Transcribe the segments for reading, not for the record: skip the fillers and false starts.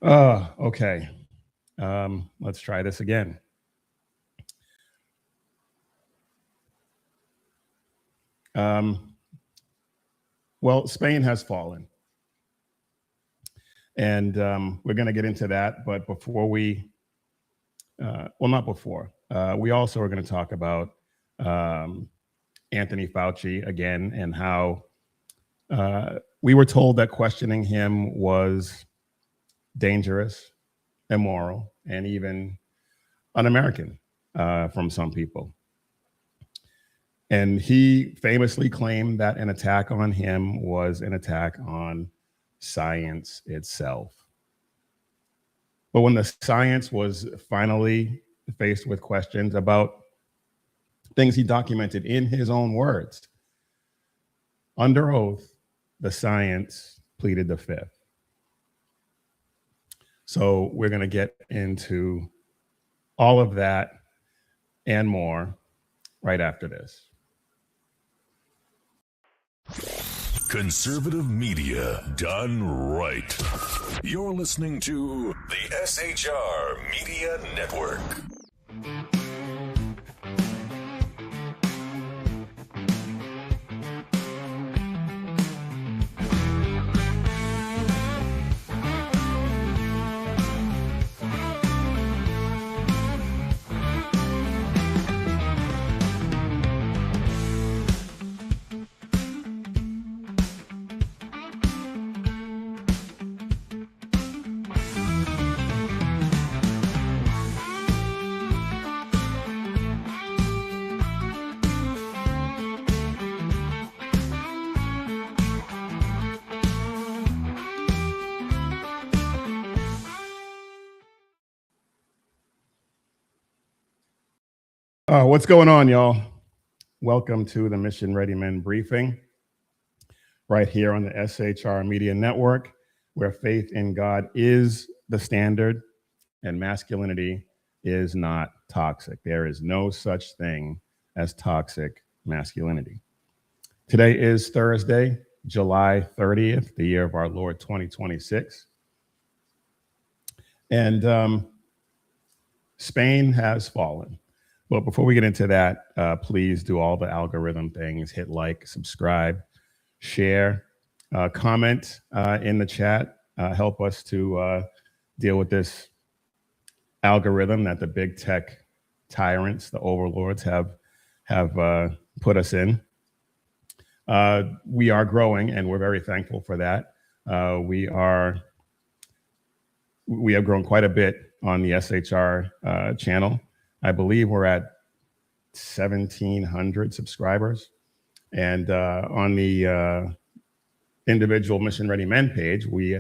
Okay. Let's try this again. Well, Spain has fallen. And we're going to get into that. But before well, not before, we also are going to talk about Anthony Fauci again and how we were told that questioning him was dangerous, immoral, and even un-American from some people. And he famously claimed that an attack on him was an attack on science itself. But when the science was finally faced with questions about things he documented in his own words, under oath, the science pleaded the fifth. So we're going to get into all of that and more right after this. Conservative media done right. You're listening to the SHR Media Network. What's going on, y'all? Welcome to the Mission Ready Men briefing right here on the SHR Media Network, where faith in God is the standard and masculinity is not toxic. There is no such thing as toxic masculinity. Today is Thursday, July 30th, the year of our Lord 2026. And Spain has fallen. But before we get into that, please do all the algorithm things. Hit like, subscribe, share, comment in the chat. Help us to deal with this algorithm that the big tech tyrants, the overlords, have put us in. We are growing, and we're very thankful for that. We have grown quite a bit on the SHR channel. I believe we're at 1,700 subscribers. And on the individual Mission Ready Men page, we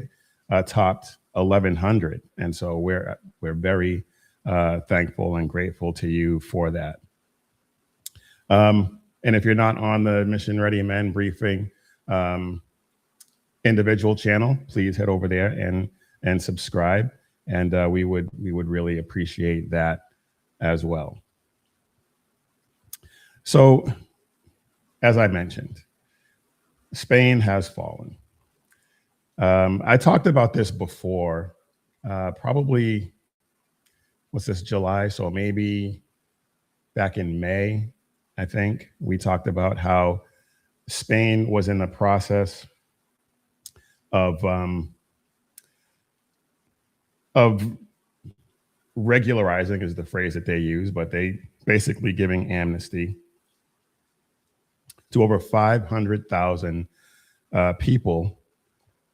topped 1,100. And so we're very thankful and grateful to you for that. And if you're not on the Mission Ready Men briefing individual channel, please head over there and subscribe. And we would really appreciate that as well. So, as I mentioned, Spain has fallen. I talked about this before, probably, what's this, July? So maybe back in May, I think, we talked about how Spain was in the process of regularizing is the phrase that they use, but they basically giving amnesty to over 500,000 people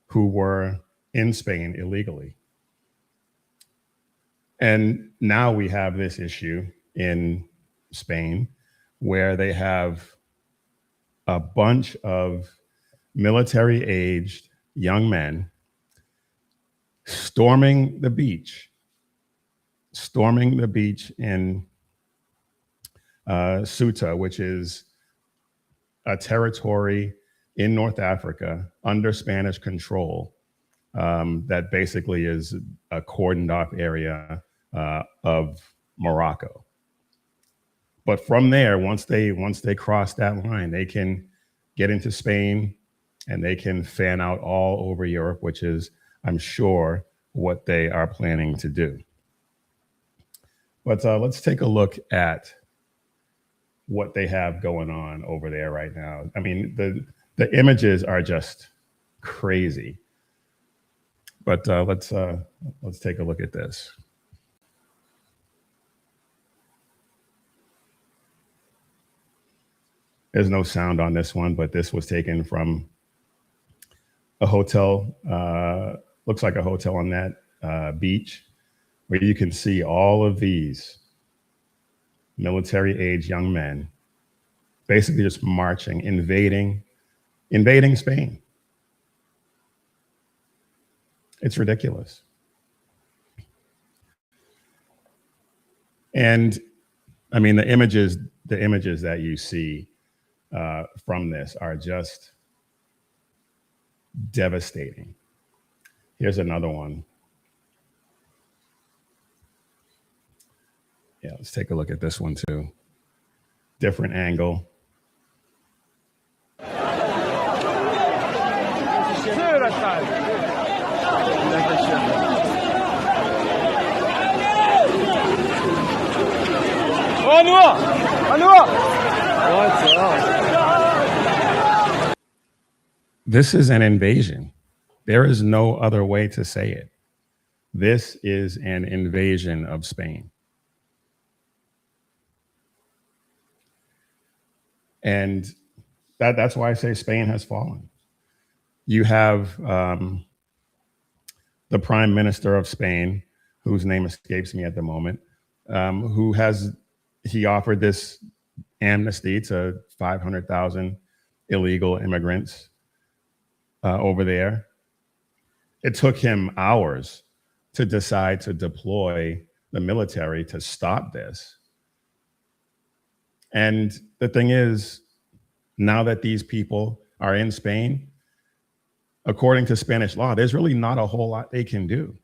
who were in Spain illegally. And now we have this issue in Spain where they have a bunch of military-aged young men storming the beach in Ceuta, which is a territory in North Africa under Spanish control that basically is a cordoned off area of Morocco. But from there, once they cross that line, they can get into Spain and they can fan out all over Europe, which is, I'm sure, what they are planning to do. But let's take a look at what they have going on over there right now. I mean, the images are just crazy. But let's take a look at this. There's no sound on this one, but this was taken from a hotel. Looks like a hotel on that beach, where you can see all of these military-age young men basically just marching, invading Spain. It's ridiculous. And I mean, the images that you see from this are just devastating. Here's another one. Yeah, let's take a look at this one too. Different angle. This is an invasion. There is no other way to say it. This is an invasion of Spain. And that's why I say Spain has fallen. You have the Prime Minister of Spain, whose name escapes me at the moment, he offered this amnesty to 500,000 illegal immigrants over there. It took him hours to decide to deploy the military to stop this. And the thing is, now that these people are in Spain, according to Spanish law, there's really not a whole lot they can do.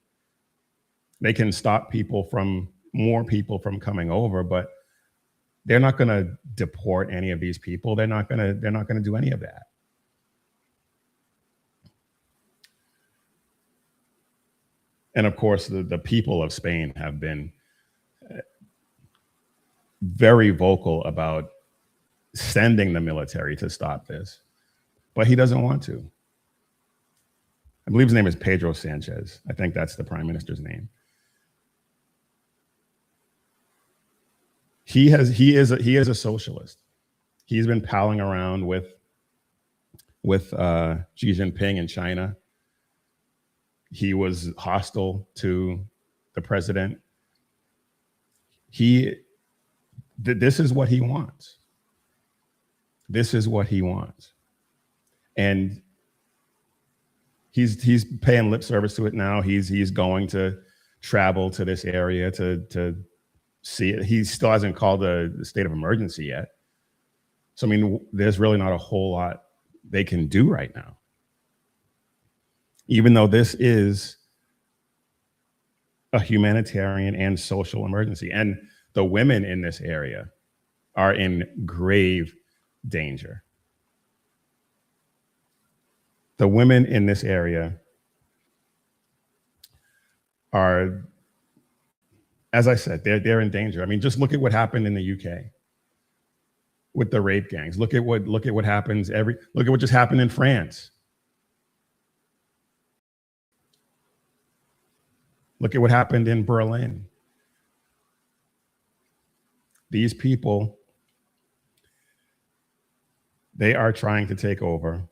They can stop more people from coming over, but they're not going to deport any of these people. They're not going to do any of that. And of course, the people of Spain have been very vocal about sending the military to stop this, but he doesn't want to. I believe his name is Pedro Sanchez. I think that's the prime minister's name. He is a socialist. He's been palling around with Xi Jinping in China. He was hostile to the president. This is what he wants. This is what he wants. And he's paying lip service to it now. He's going to travel to this area to see it. He still hasn't called the state of emergency yet. So, I mean, there's really not a whole lot they can do right now. Even though this is a humanitarian and social emergency. And the women in this area are in grave danger. The women in this area are, as I said, they're in danger. I mean, just look at what happened in the UK with the rape gangs. Look at what happens look at what just happened in France. Look at what happened in Berlin. These people, they are trying to take over,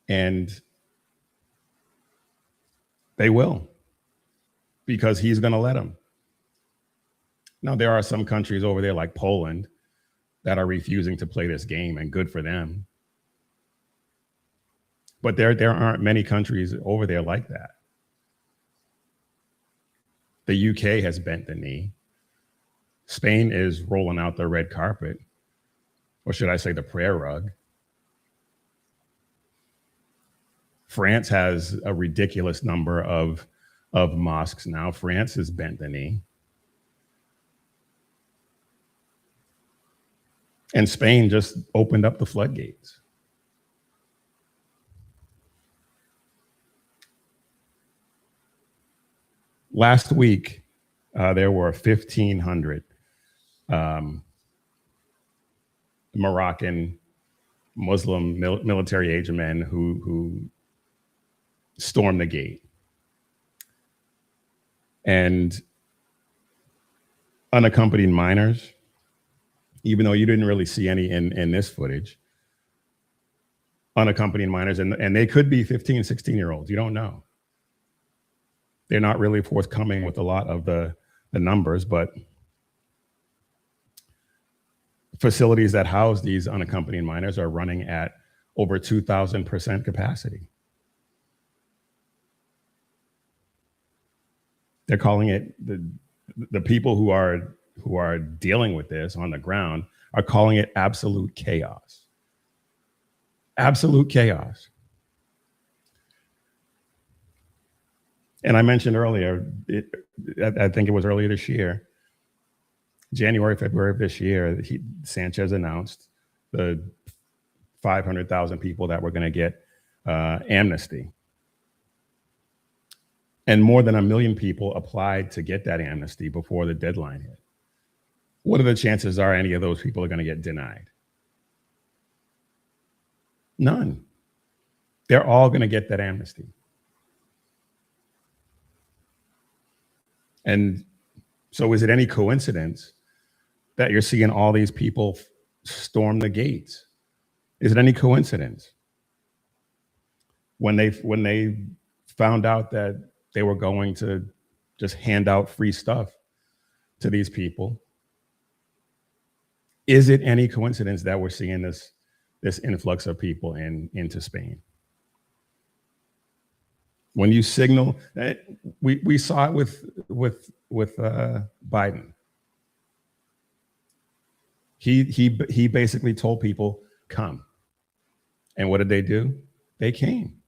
and they will, because he's going to let them. Now, there are some countries over there like Poland that are refusing to play this game, and good for them. But there aren't many countries over there like that. The UK has bent the knee. Spain is rolling out the red carpet, or should I say the prayer rug. France has a ridiculous number of mosques now. France has bent the knee. And Spain just opened up the floodgates. Last week, there were 1,500 Moroccan Muslim military age men who stormed the gate. And unaccompanied minors, even though you didn't really see any in this footage, unaccompanied minors, and they could be 15, 16-year-olds, you don't know. They're not really forthcoming with a lot of the numbers, but facilities that house these unaccompanied minors are running at over 2,000% capacity. They're calling it, the people who are dealing with this on the ground are calling it absolute chaos. Absolute chaos. And I mentioned earlier, I think it was earlier this year, January, February of this year, Sanchez announced the 500,000 people that were going to get amnesty. And more than 1 million people applied to get that amnesty before the deadline hit. What are the chances are any of those people are going to get denied? None. They're all going to get that amnesty. And so is it any coincidence that you're seeing all these people storm the gates? Is it any coincidence? When they found out that they were going to just hand out free stuff to these people, is it any coincidence that we're seeing this influx of people into Spain? When you signal, we saw it with Biden. He basically told people, come. And what did they do? They came.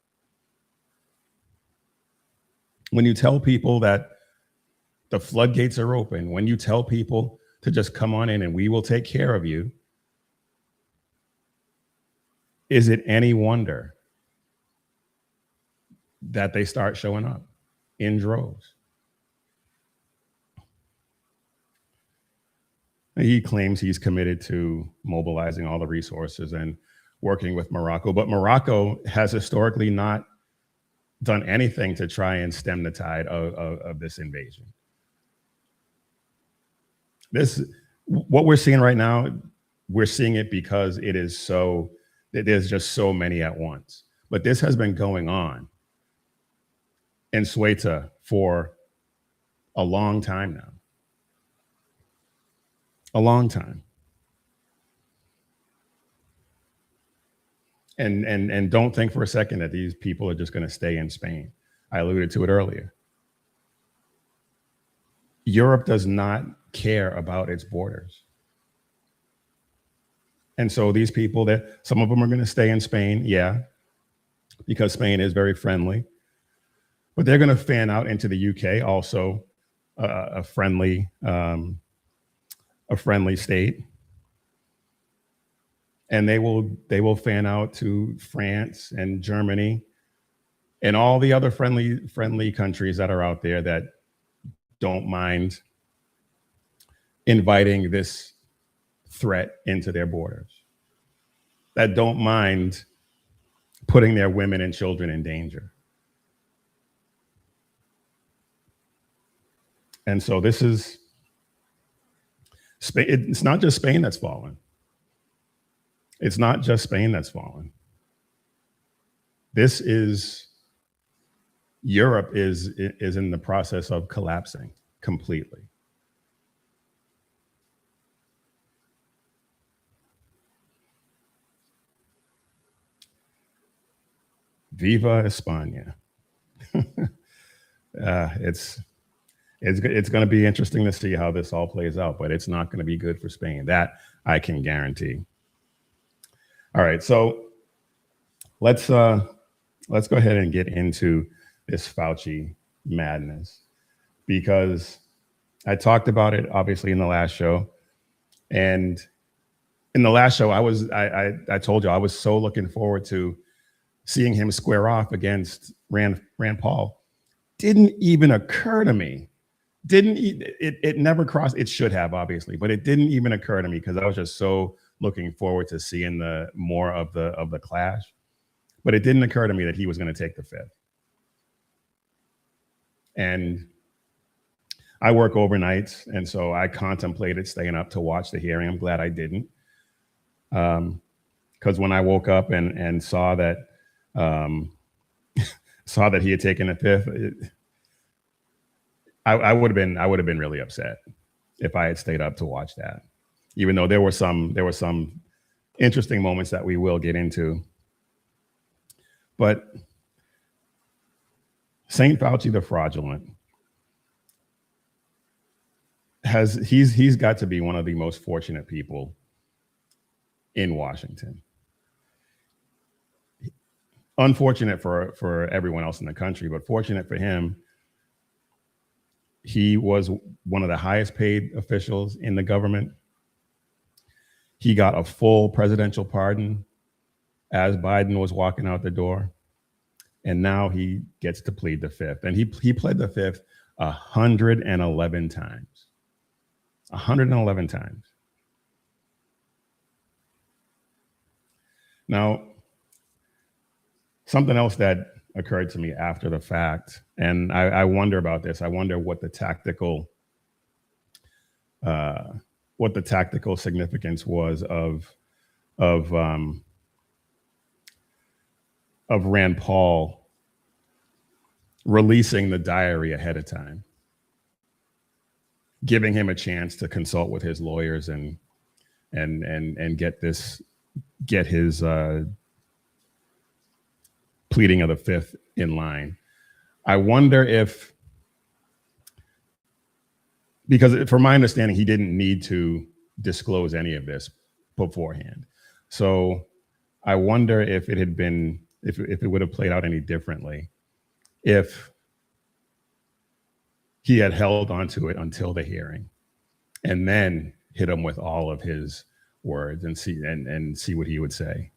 When you tell people that the floodgates are open, when you tell people to just come on in and we will take care of you, is it any wonder that they start showing up in droves? He claims he's committed to mobilizing all the resources and working with Morocco, but Morocco has historically not done anything to try and stem the tide of this invasion. What we're seeing right now, we're seeing it because there's just so many at once. But this has been going on in Ceuta for a long time now. A long time. And don't think for a second that these people are just going to stay in Spain. I alluded to it earlier. Europe does not care about its borders. And so these people, some of them are going to stay in Spain, yeah, because Spain is very friendly. But they're going to fan out into the UK, also a friendly state. And they will fan out to France and Germany and all the other friendly countries that are out there that don't mind inviting this threat into their borders, that don't mind putting their women and children in danger. And so this is Spain. It's not just Spain that's fallen. It's not just Spain that's fallen. This is Europe is in the process of collapsing completely. Viva España. It's going to be interesting to see how this all plays out, but it's not going to be good for Spain. That I can guarantee. All right, so let's go ahead and get into this Fauci madness, because I talked about it obviously in the last show, and in the last show I told you I was so looking forward to seeing him square off against Rand Paul. didn't even occur to me. It never crossed. It should have, obviously, but it didn't even occur to me because I was just so looking forward to seeing the more of the clash. But it didn't occur to me that he was going to take the fifth. And I work overnights, and so I contemplated staying up to watch the hearing. I'm glad I didn't, because when I woke up and saw that saw that he had taken the fifth, I would have been really upset if I had stayed up to watch that. Even though there were some interesting moments that we will get into, but Saint Fauci the fraudulent he's got to be one of the most fortunate people in Washington. Unfortunate for everyone else in the country, but fortunate for him, he was one of the highest paid officials in the government. He got a full presidential pardon as Biden was walking out the door. And now he gets to plead the fifth. And he pled the fifth 111 times. 111 times. Now, something else that occurred to me after the fact, and I wonder about this. I wonder what the tactical significance was of Rand Paul releasing the diary ahead of time, giving him a chance to consult with his lawyers and get his pleading of the fifth in line. I wonder if, because from my understanding, he didn't need to disclose any of this beforehand. So I wonder if it had been, if it would have played out any differently if he had held onto it until the hearing and then hit him with all of his words and see what he would say.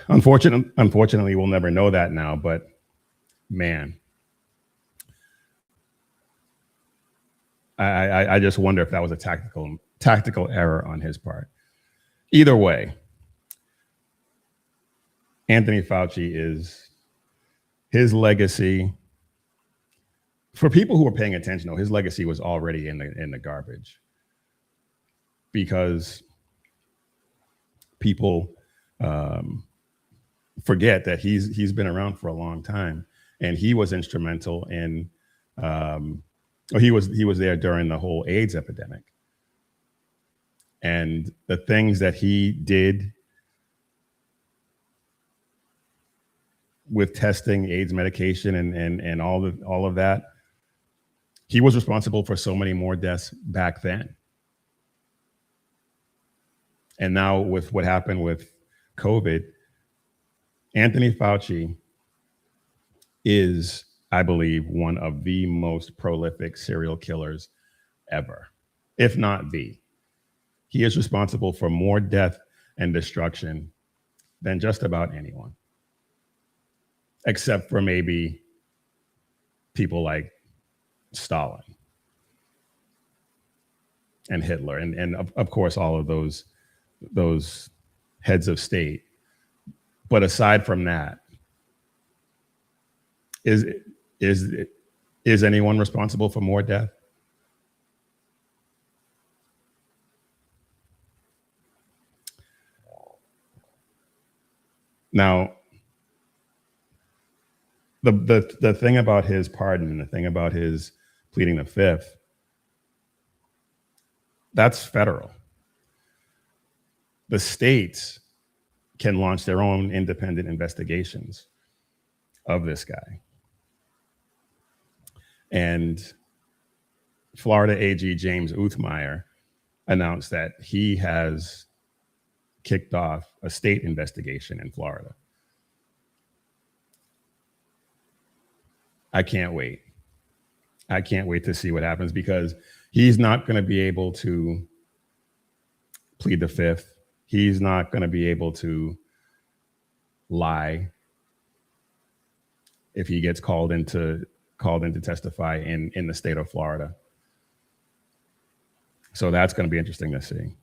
Unfortunately, we'll never know that now, but man, I just wonder if that was a tactical error on his part. Either way, Anthony Fauci is, his legacy, for people who are paying attention, though, his legacy was already in the garbage, because people forget that he's been around for a long time, and he was instrumental in he was there during the whole AIDS epidemic, and the things that he did with testing AIDS medication and all of that. He was responsible for so many more deaths back then. And now with what happened with COVID, Anthony Fauci is, I believe, one of the most prolific serial killers ever, if not the. He is responsible for more death and destruction than just about anyone, except for maybe people like Stalin and Hitler, and of course all of those heads of state. But aside from that, is anyone responsible for more death? Now, the thing about his pardon and the thing about his pleading the fifth, that's federal. The states can launch their own independent investigations of this guy. And Florida AG James Uthmeyer announced that he has kicked off a state investigation in Florida. I can't wait. I can't wait to see what happens, because he's not going to be able to plead the fifth. He's not going to be able to lie. if he gets called in to testify in the state of Florida. So that's going to be interesting to see.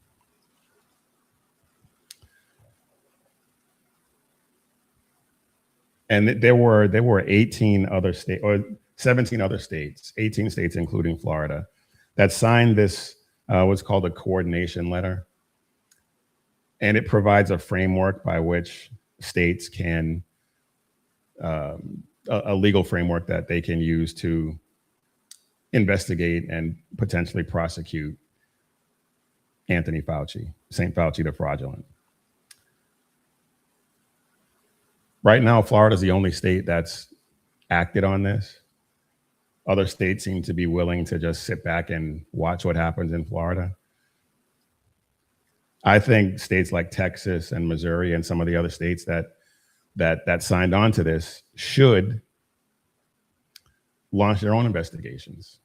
And there were 18 other states, or 17 other states, 18 states, including Florida, that signed this, what's called a coordination letter. And it provides a framework by which states can, a legal framework that they can use to investigate and potentially prosecute Anthony Fauci, St. Fauci the fraudulent. Right now, Florida is the only state that's acted on this. Other states seem to be willing to just sit back and watch what happens in Florida. I think states like Texas and Missouri and some of the other states that signed on to this should launch their own investigations.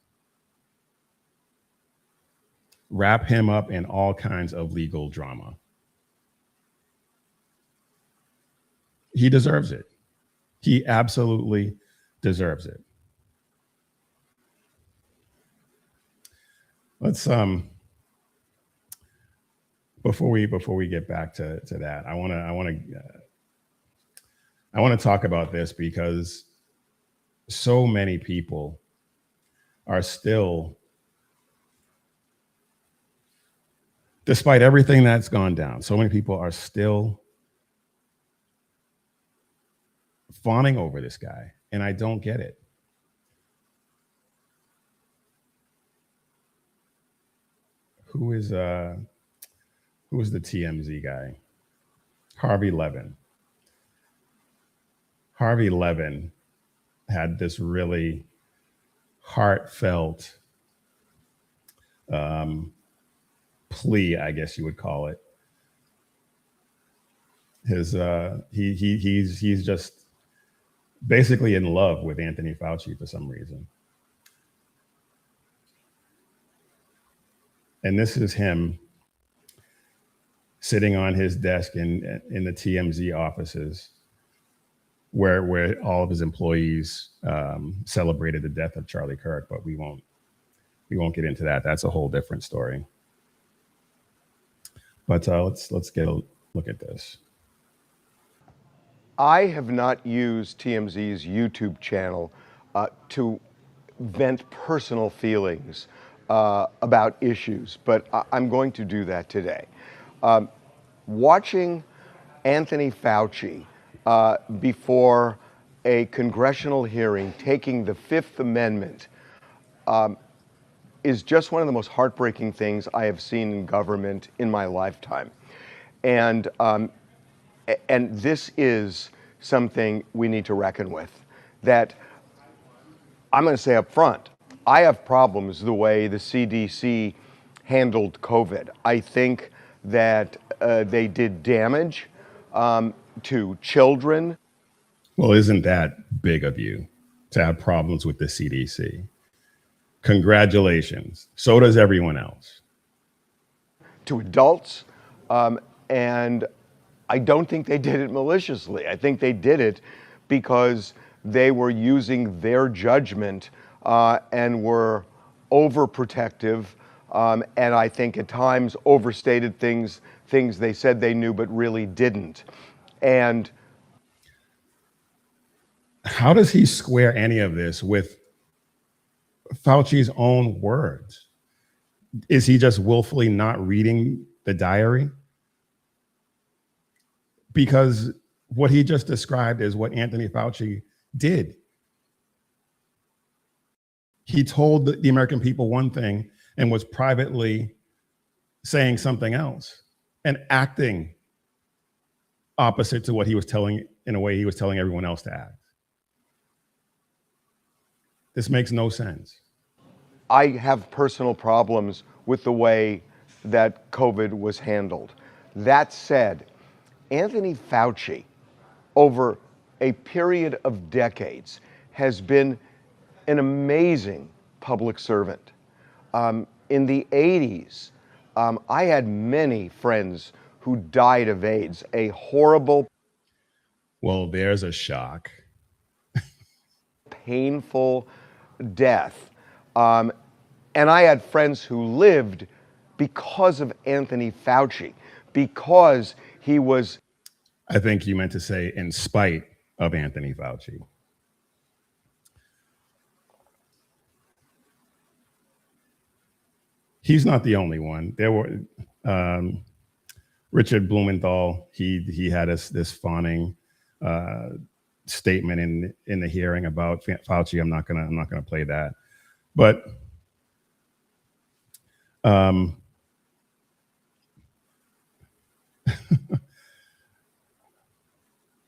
Wrap him up in all kinds of legal drama. He deserves it. He absolutely deserves it. Let's before we get back to that, I want to talk about this because so many people are still, despite everything that's gone down, so many people are still fawning over this guy, and I don't get it. Who is the TMZ guy? Harvey Levin. Harvey Levin had this really heartfelt plea, I guess you would call it. He's just basically in love with Anthony Fauci for some reason. And this is him sitting on his desk in the TMZ offices where all of his employees celebrated the death of Charlie Kirk, but we won't get into that. That's a whole different story. But let's get a look at this. I have not used TMZ's YouTube channel to vent personal feelings about issues, but I'm going to do that today. Watching Anthony Fauci before a congressional hearing taking the Fifth Amendment is just one of the most heartbreaking things I have seen in government in my lifetime. And this is something we need to reckon with. That I'm going to say up front, I have problems the way the CDC handled COVID. I think that they did damage to children. Well, isn't that big of you to have problems with the CDC? Congratulations. So does everyone else. To adults, and I don't think they did it maliciously. I think they did it because they were using their judgment and were overprotective, and I think at times overstated things they said they knew but really didn't. And how does he square any of this with Fauci's own words? Is he just willfully not reading the diary? Because what he just described is what Anthony Fauci did. He told the American people one thing and was privately saying something else and acting opposite to what he was telling, in a way he was telling everyone else to act. This makes no sense. I have personal problems with the way that COVID was handled. That said, Anthony Fauci, over a period of decades, has been an amazing public servant. In the 80s, I had many friends who died of AIDS, a horrible. Well, there's a shock. painful death. And I had friends who lived because of Anthony Fauci, because he was. I think you meant to say in spite of Anthony Fauci. He's not the only one. There were Richard Blumenthal. He had this fawning statement in the hearing about Fauci. I'm not gonna play that, but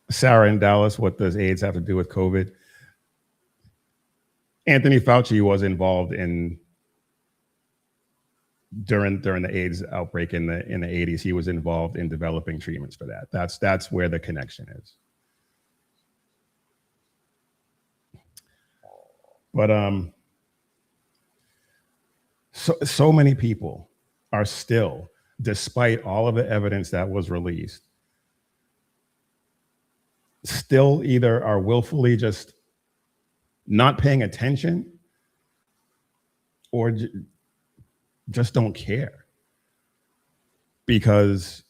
Sarah in Dallas, what does AIDS have to do with COVID? Anthony Fauci was involved in during the AIDS outbreak in the 80s. He was involved in developing treatments for that. That's where the connection is. But so many people are still, despite all of the evidence that was released, still either are willfully just not paying attention or just don't care, because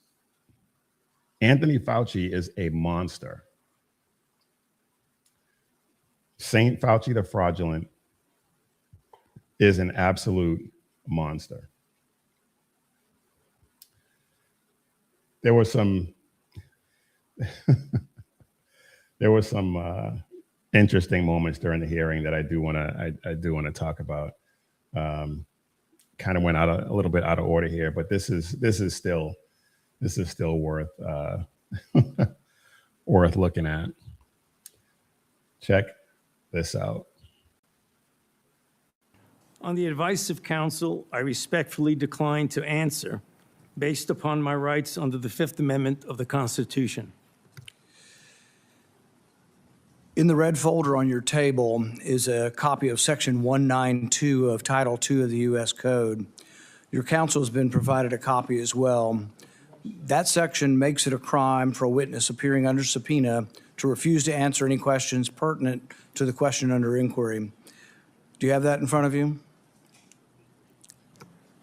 Anthony Fauci is a monster. Saint Fauci the fraudulent is an absolute monster. There were some interesting moments during the hearing that I do want to talk about. Kind of went out a little bit out of order here, but this is still worth worth looking at. Check this out. On the advice of counsel, I respectfully decline to answer based upon my rights under the Fifth Amendment of the Constitution. In the red folder on your table is a copy of Section 192 of Title II of the U.S. Code. Your counsel has been provided a copy as well. That section makes it a crime for a witness appearing under subpoena to refuse to answer any questions pertinent to the question under inquiry. Do you have that in front of you?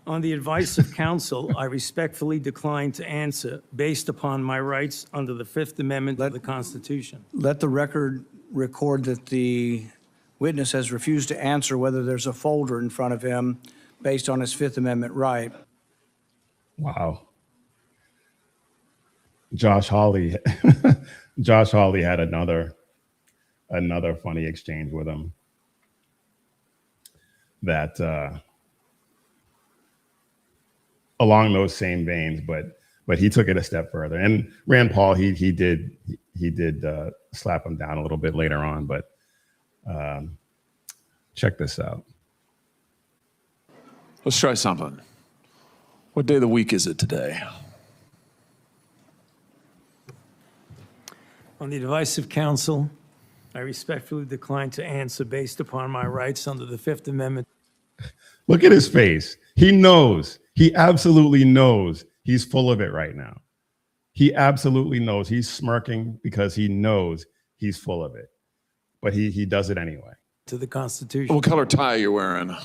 On the advice of counsel, I respectfully decline to answer based upon my rights under the Fifth Amendment of the Constitution. Let the record record that the witness has refused to answer whether there's a folder in front of him based on his Fifth Amendment right. Wow. Josh Hawley had another funny exchange with him that along those same veins, but he took it a step further. And Rand Paul, he did slap him down a little bit later on, but check this out. Let's try something. What day of the week is it today? On the advice of counsel, I respectfully decline to answer based upon my rights under the Fifth Amendment. Look at his face. He knows. He absolutely knows he's full of it right now. He absolutely knows. He's smirking because he knows he's full of it. But he does it anyway. To the Constitution. What color tie are you wearing?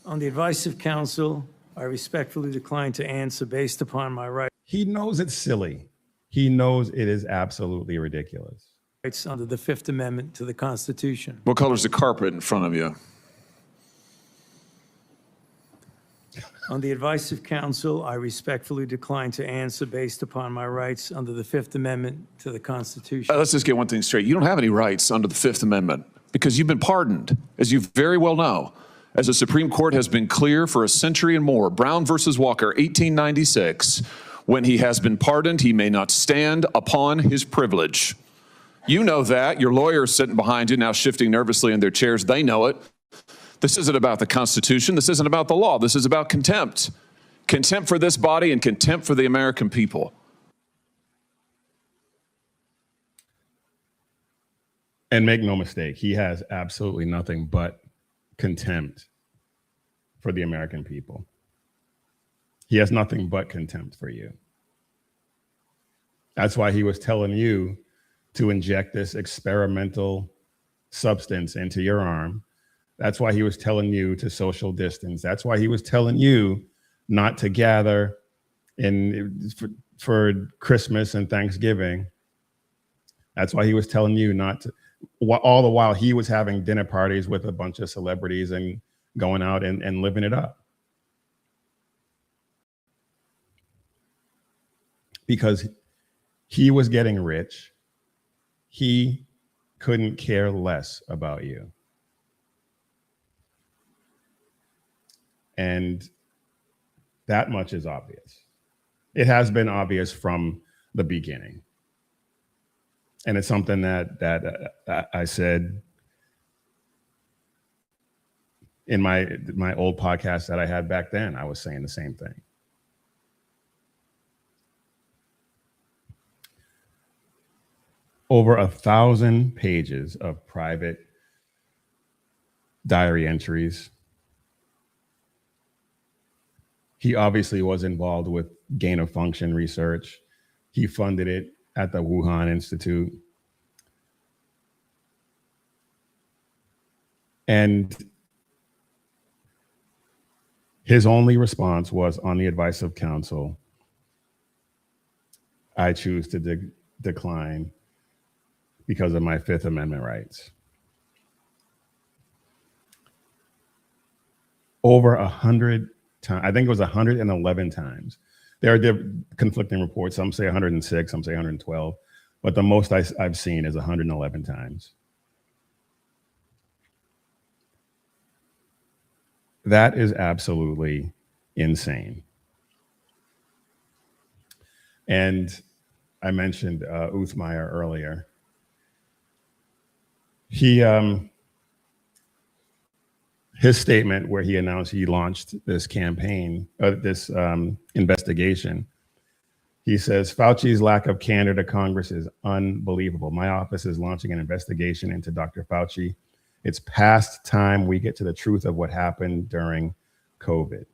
On the advice of counsel, I respectfully decline to answer based upon my rights He knows it's silly. He knows it is absolutely ridiculous. under the Fifth Amendment to the Constitution. What color's the carpet in front of you? On the advice of counsel, I respectfully decline to answer based upon my rights under the Fifth Amendment to the Constitution. Let's just get one thing straight. You don't have any rights under the Fifth Amendment because you've been pardoned, as you very well know. As the Supreme Court has been clear for a century and more, Brown versus Walker, 1896, when he has been pardoned, he may not stand upon his privilege. You know that. Your lawyers sitting behind you now shifting nervously in their chairs. They know it. This isn't about the Constitution. This isn't about the law. This is about contempt. Contempt for this body and contempt for the American people. And make no mistake, he has absolutely nothing but contempt for the American people. He has nothing but contempt for you. That's why he was telling you to inject this experimental substance into your arm. That's why he was telling you to social distance. That's why he was telling you not to gather for Christmas and Thanksgiving. That's why he was telling you not to, all the while he was having dinner parties with a bunch of celebrities and going out and living it up. Because he was getting rich, he couldn't care less about you. And that much is obvious. It has been obvious from the beginning. And it's something that I said in my old podcast that I had back then. I was saying the same thing. Over 1,000 pages of private diary entries. He obviously was involved with gain of function research. He funded it at the Wuhan Institute. And his only response was, on the advice of counsel, I choose to decline because of my Fifth Amendment rights. Over 100 times, I think it was 111 times. There are conflicting reports. Some say 106, some say 112, but the most I've seen is 111 times. That is absolutely insane. And I mentioned Uthmeier earlier. His statement where he announced he launched this campaign, this investigation, he says, Fauci's lack of candor to Congress is unbelievable. My office is launching an investigation into Dr. Fauci. It's past time we get to the truth of what happened during COVID.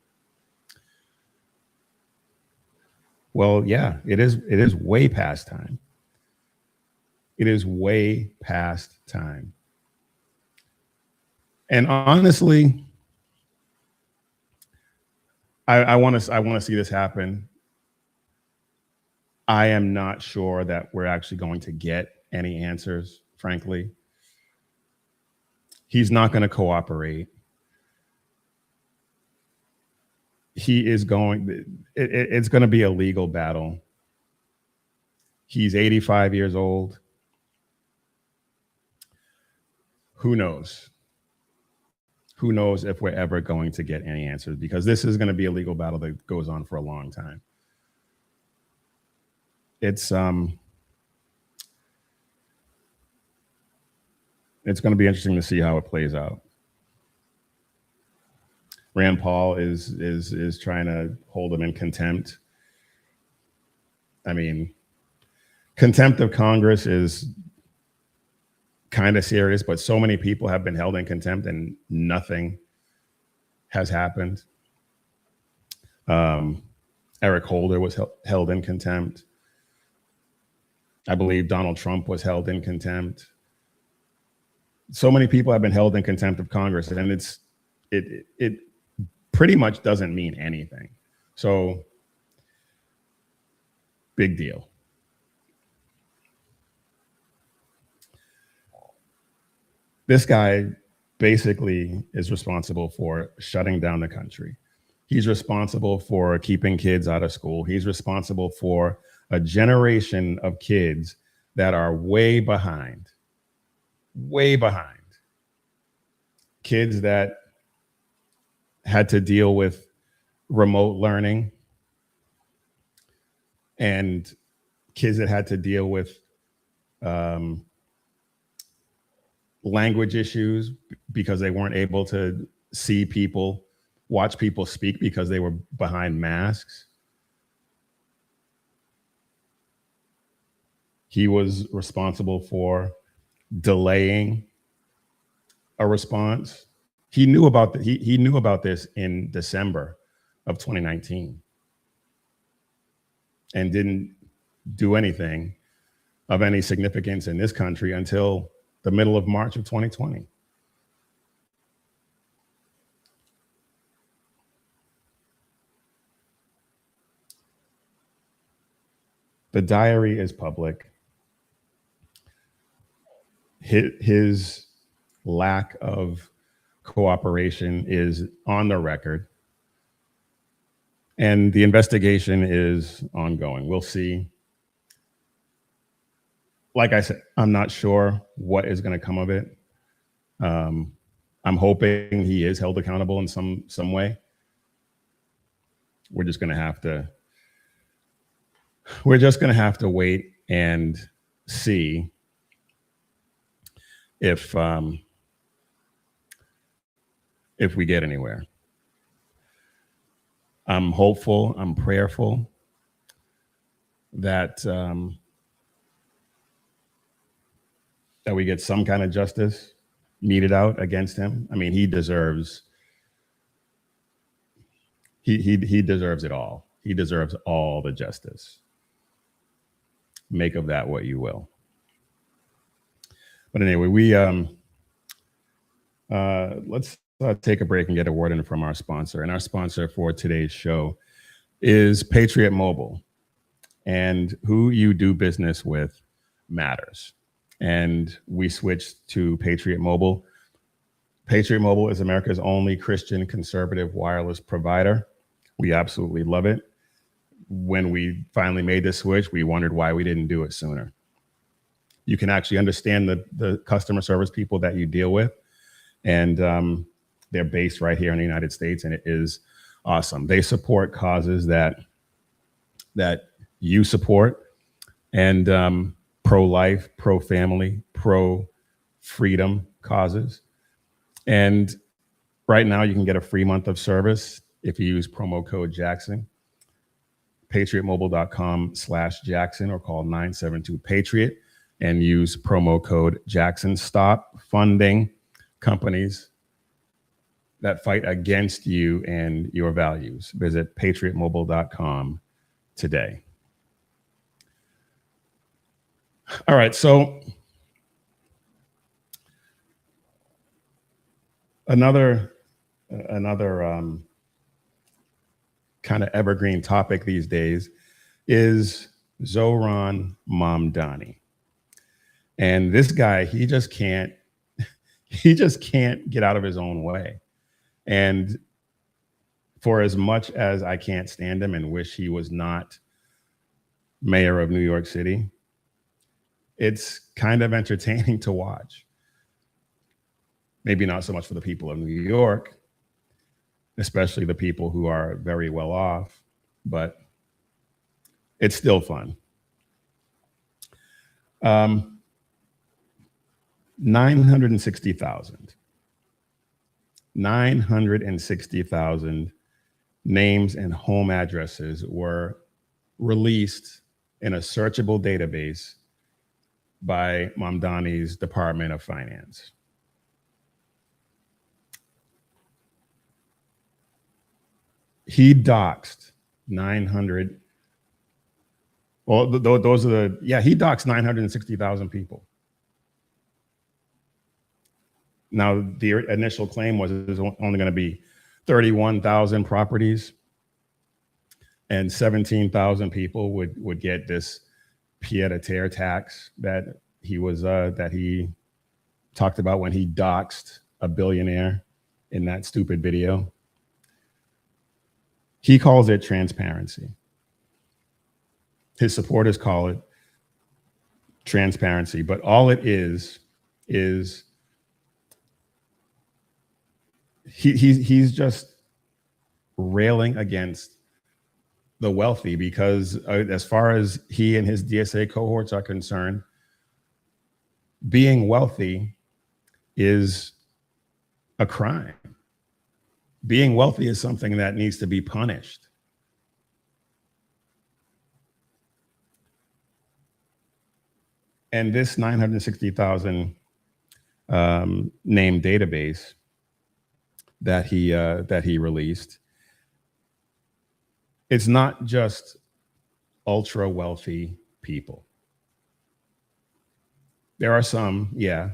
Well, yeah, it is way past time. It is way past time. And honestly, I want to see this happen. I am not sure that we're actually going to get any answers, frankly. He's not going to cooperate. It's going to be a legal battle. He's 85 years old. Who knows? Who knows if we're ever going to get any answers, because this is going to be a legal battle that goes on for a long time. It's going to be interesting to see how it plays out. Rand Paul is trying to hold him in contempt. I mean, contempt of Congress is kind of serious, but so many people have been held in contempt and nothing has happened. Eric Holder was held in contempt. I believe Donald Trump was held in contempt. So many people have been held in contempt of Congress, and it pretty much doesn't mean anything. So, big deal. This guy basically is responsible for shutting down the country. He's responsible for keeping kids out of school. He's responsible for a generation of kids that are way behind. Kids that had to deal with remote learning, and kids that had to deal with language issues because they weren't able to see people, watch people speak because they were behind masks. He was responsible for delaying a response. He knew about he knew about this in December of 2019 and didn't do anything of any significance in this country until the middle of March of 2020. The diary is public. His lack of cooperation is on the record. And the investigation is ongoing. We'll see. Like I said, I'm not sure what is going to come of it. I'm hoping he is held accountable in some way. We're just going to have to wait and see if we get anywhere. I'm hopeful, I'm prayerful that that we get some kind of justice meted out against him. I mean, he deserves he deserves it all. He deserves all the justice. Make of that what you will. But anyway, we let's take a break and get a word in from our sponsor. And our sponsor for today's show is Patriot Mobile. And who you do business with matters. And we switched to Patriot Mobile. Patriot Mobile is America's only Christian conservative wireless provider. We absolutely love it. When we finally made this switch, we wondered why we didn't do it sooner. You can actually understand the customer service people that you deal with. And they're based right here in the United States, and it is awesome. They support causes that you support, and pro-life, pro-family, pro-freedom causes. And right now you can get a free month of service if you use promo code Jackson, patriotmobile.com/Jackson, or call 972-PATRIOT and use promo code Jackson. Stop funding companies that fight against you and your values. Visit patriotmobile.com today. All right, so another kind of evergreen topic these days is Zohran Mamdani. And this guy, he just can't get out of his own way. And for as much as I can't stand him and wish he was not mayor of New York City, it's kind of entertaining to watch. Maybe not so much for the people of New York, especially the people who are very well off, but it's still fun. 960,000 names and home addresses were released in a searchable database by Mamdani's Department of Finance. He doxed 900. Well, those are the, yeah, he doxed 960,000 people. Now, the initial claim was there's only going to be 31,000 properties, and 17,000 people would get this pied-à-terre tax that he talked about when he doxed a billionaire in that stupid video. He calls it transparency. His supporters call it transparency, but all it is he's just railing against the wealthy, because as far as he and his DSA cohorts are concerned, being wealthy is a crime. Being wealthy is something that needs to be punished. And this 960,000 name database that he released, it's not just ultra wealthy people. There are some, yeah,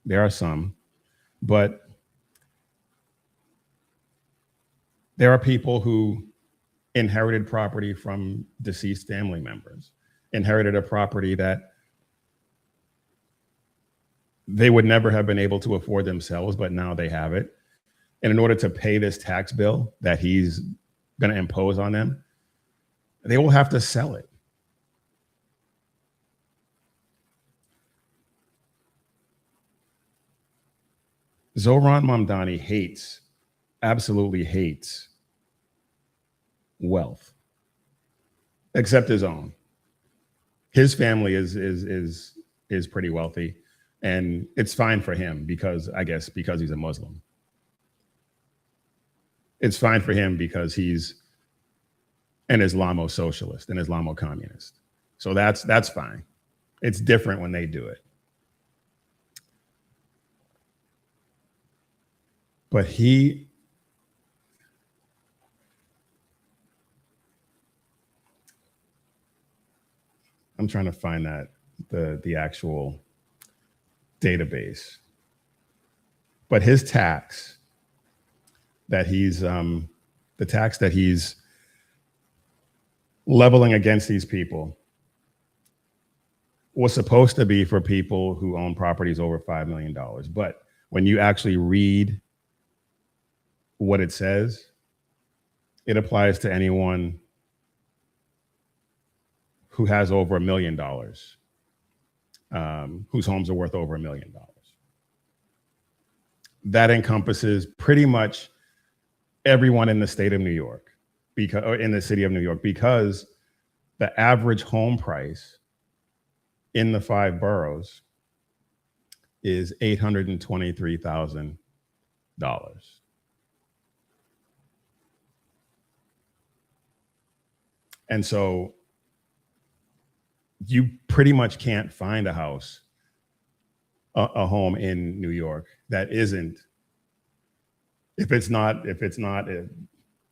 There are some, but there are people who inherited property from deceased family members, inherited a property that they would never have been able to afford themselves, but now they have it. And in order to pay this tax bill that he's going to impose on them, they will have to sell it. Zohran Mamdani hates, absolutely hates wealth, except his own. His family is pretty wealthy, and it's fine for him because he's a Muslim. It's fine for him because he's an Islamo-socialist, an Islamo-communist. So that's fine. It's different when they do it. But I'm trying to find the actual database. But his tax that he's leveling against these people was supposed to be for people who own properties over $5 million. But when you actually read what it says, it applies to anyone who has over $1 million, whose homes are worth over $1 million. That encompasses pretty much everyone in the state of New York, or in the city of New York, because the average home price in the 5 boroughs is $823,000. And so you pretty much can't find a house, a home in New York that isn't, if it's not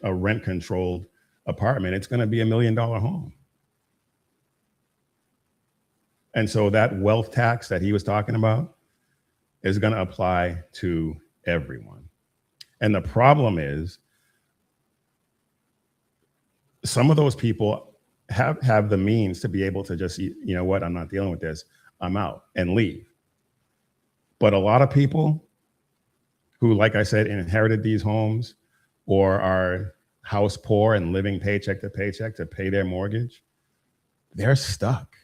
a rent controlled apartment, it's going to be $1 million home. And so that wealth tax that he was talking about is going to apply to everyone. And the problem is, some of those people have the means to be able to just, you know what, I'm not dealing with this, I'm out, and leave. But a lot of people who, like I said, inherited these homes or are house poor and living paycheck to paycheck to pay their mortgage, they're stuck.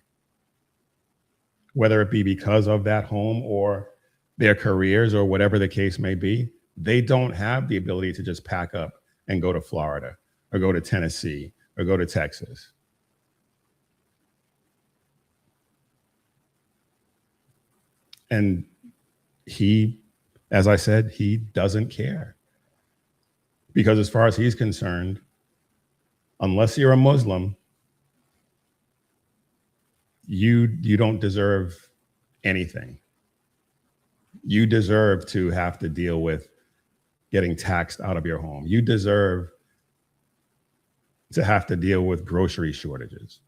Whether it be because of that home or their careers or whatever the case may be, they don't have the ability to just pack up and go to Florida or go to Tennessee or go to Texas. And he, as I said, he doesn't care. Because as far as he's concerned, unless you're a Muslim, you don't deserve anything. You deserve to have to deal with getting taxed out of your home. You deserve to have to deal with grocery shortages.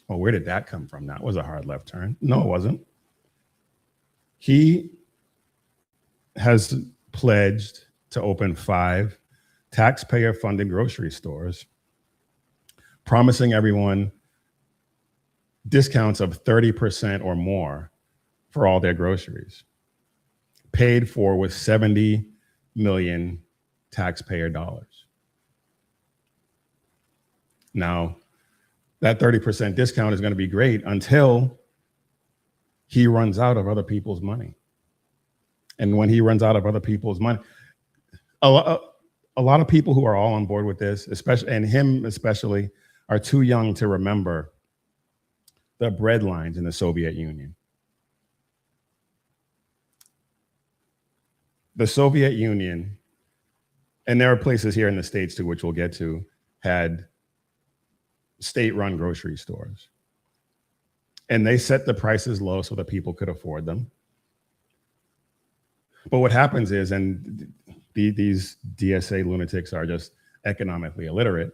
Oh, where did that come from? That was a hard left turn. No, it wasn't. He has pledged to open 5 taxpayer-funded grocery stores, promising everyone discounts of 30% or more for all their groceries, paid for with 70 million taxpayer dollars. Now, that 30% discount is going to be great until he runs out of other people's money. And when he runs out of other people's money, a lot of people who are all on board with this, especially, and him especially, are too young to remember the bread lines in the Soviet Union. The Soviet Union, and there are places here in the States too, which we'll get to, had state-run grocery stores. And they set the prices low so that people could afford them. But what happens is, and these DSA lunatics are just economically illiterate,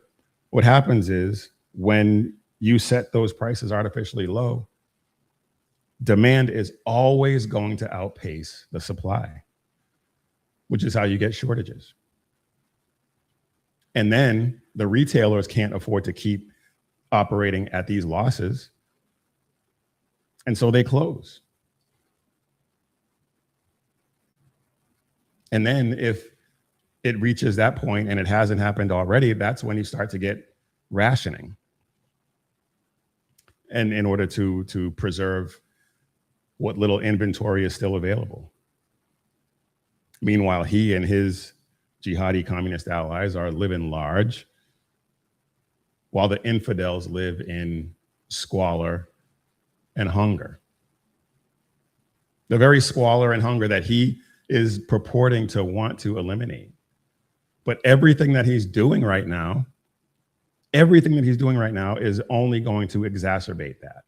what happens is when you set those prices artificially low, demand is always going to outpace the supply, which is how you get shortages. And then the retailers can't afford to keep operating at these losses, and so they close. And then if it reaches that point, and it hasn't happened already, that's when you start to get rationing. And in order to preserve what little inventory is still available. Meanwhile, he and his jihadi communist allies are living large, while the infidels live in squalor and hunger. The very squalor and hunger that he is purporting to want to eliminate. But everything that he's doing right now is only going to exacerbate that.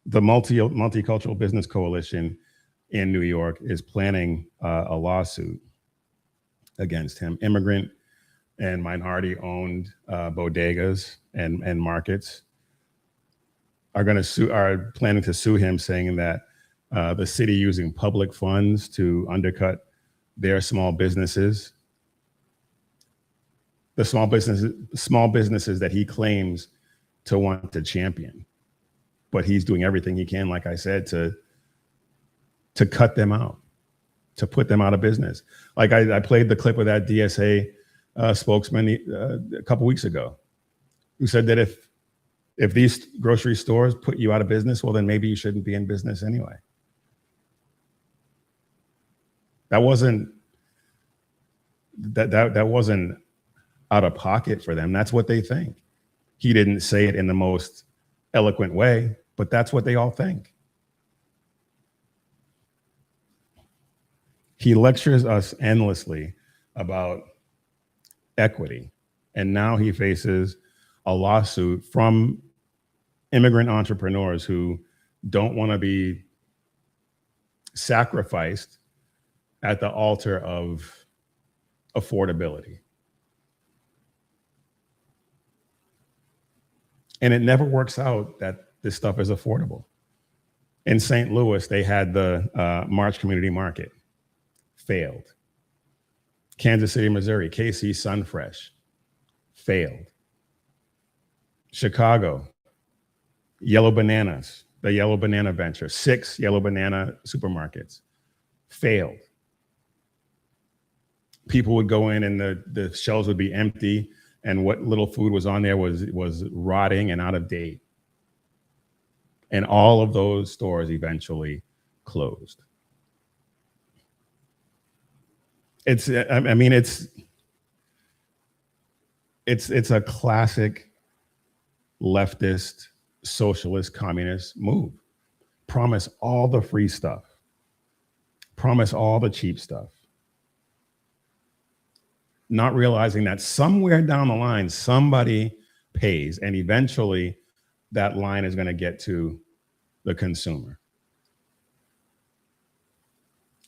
The Multicultural Business Coalition in New York is planning a lawsuit against him. Immigrant and minority-owned bodegas and markets are planning to sue him, saying that the city using public funds to undercut their small businesses, the small businesses that he claims to want to champion. But he's doing everything he can, like I said, to cut them out, to put them out of business. Like I played the clip of that DSA spokesman a couple weeks ago, who said that if these grocery stores put you out of business, well, then maybe you shouldn't be in business anyway. That wasn't out of pocket for them. That's what they think. He didn't say it in the most eloquent way, but that's what they all think. He lectures us endlessly about equity, and now he faces a lawsuit from immigrant entrepreneurs who don't want to be sacrificed at the altar of affordability. And it never works out that this stuff is affordable. In St. Louis, they had the March Community Market, failed. Kansas City, Missouri, KC Sunfresh, failed. Chicago, Yellow Bananas, the Yellow Banana Venture, 6 Yellow Banana supermarkets, failed. People would go in and the shelves would be empty, and what little food was on there was rotting and out of date. And all of those stores eventually closed. It's a classic leftist, socialist, communist move. Promise all the free stuff. Promise all the cheap stuff. Not realizing that somewhere down the line, somebody pays, and eventually that line is going to get to the consumer.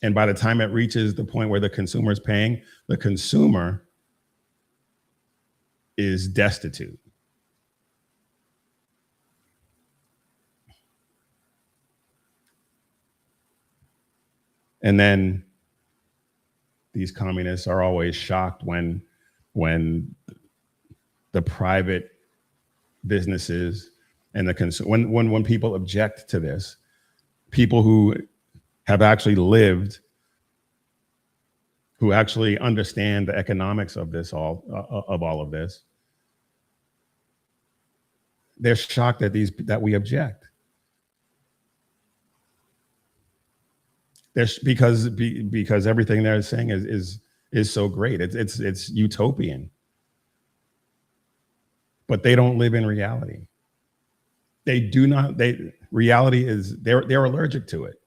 And by the time it reaches the point where the consumer is paying, the consumer is destitute. And then these communists are always shocked when the private businesses and the when people object to this, people who have actually lived, who actually understand the economics of this all of this, they're shocked that we object. Because everything they're saying is so great. It's utopian. But they don't live in reality. They do not. Reality is they're allergic to it.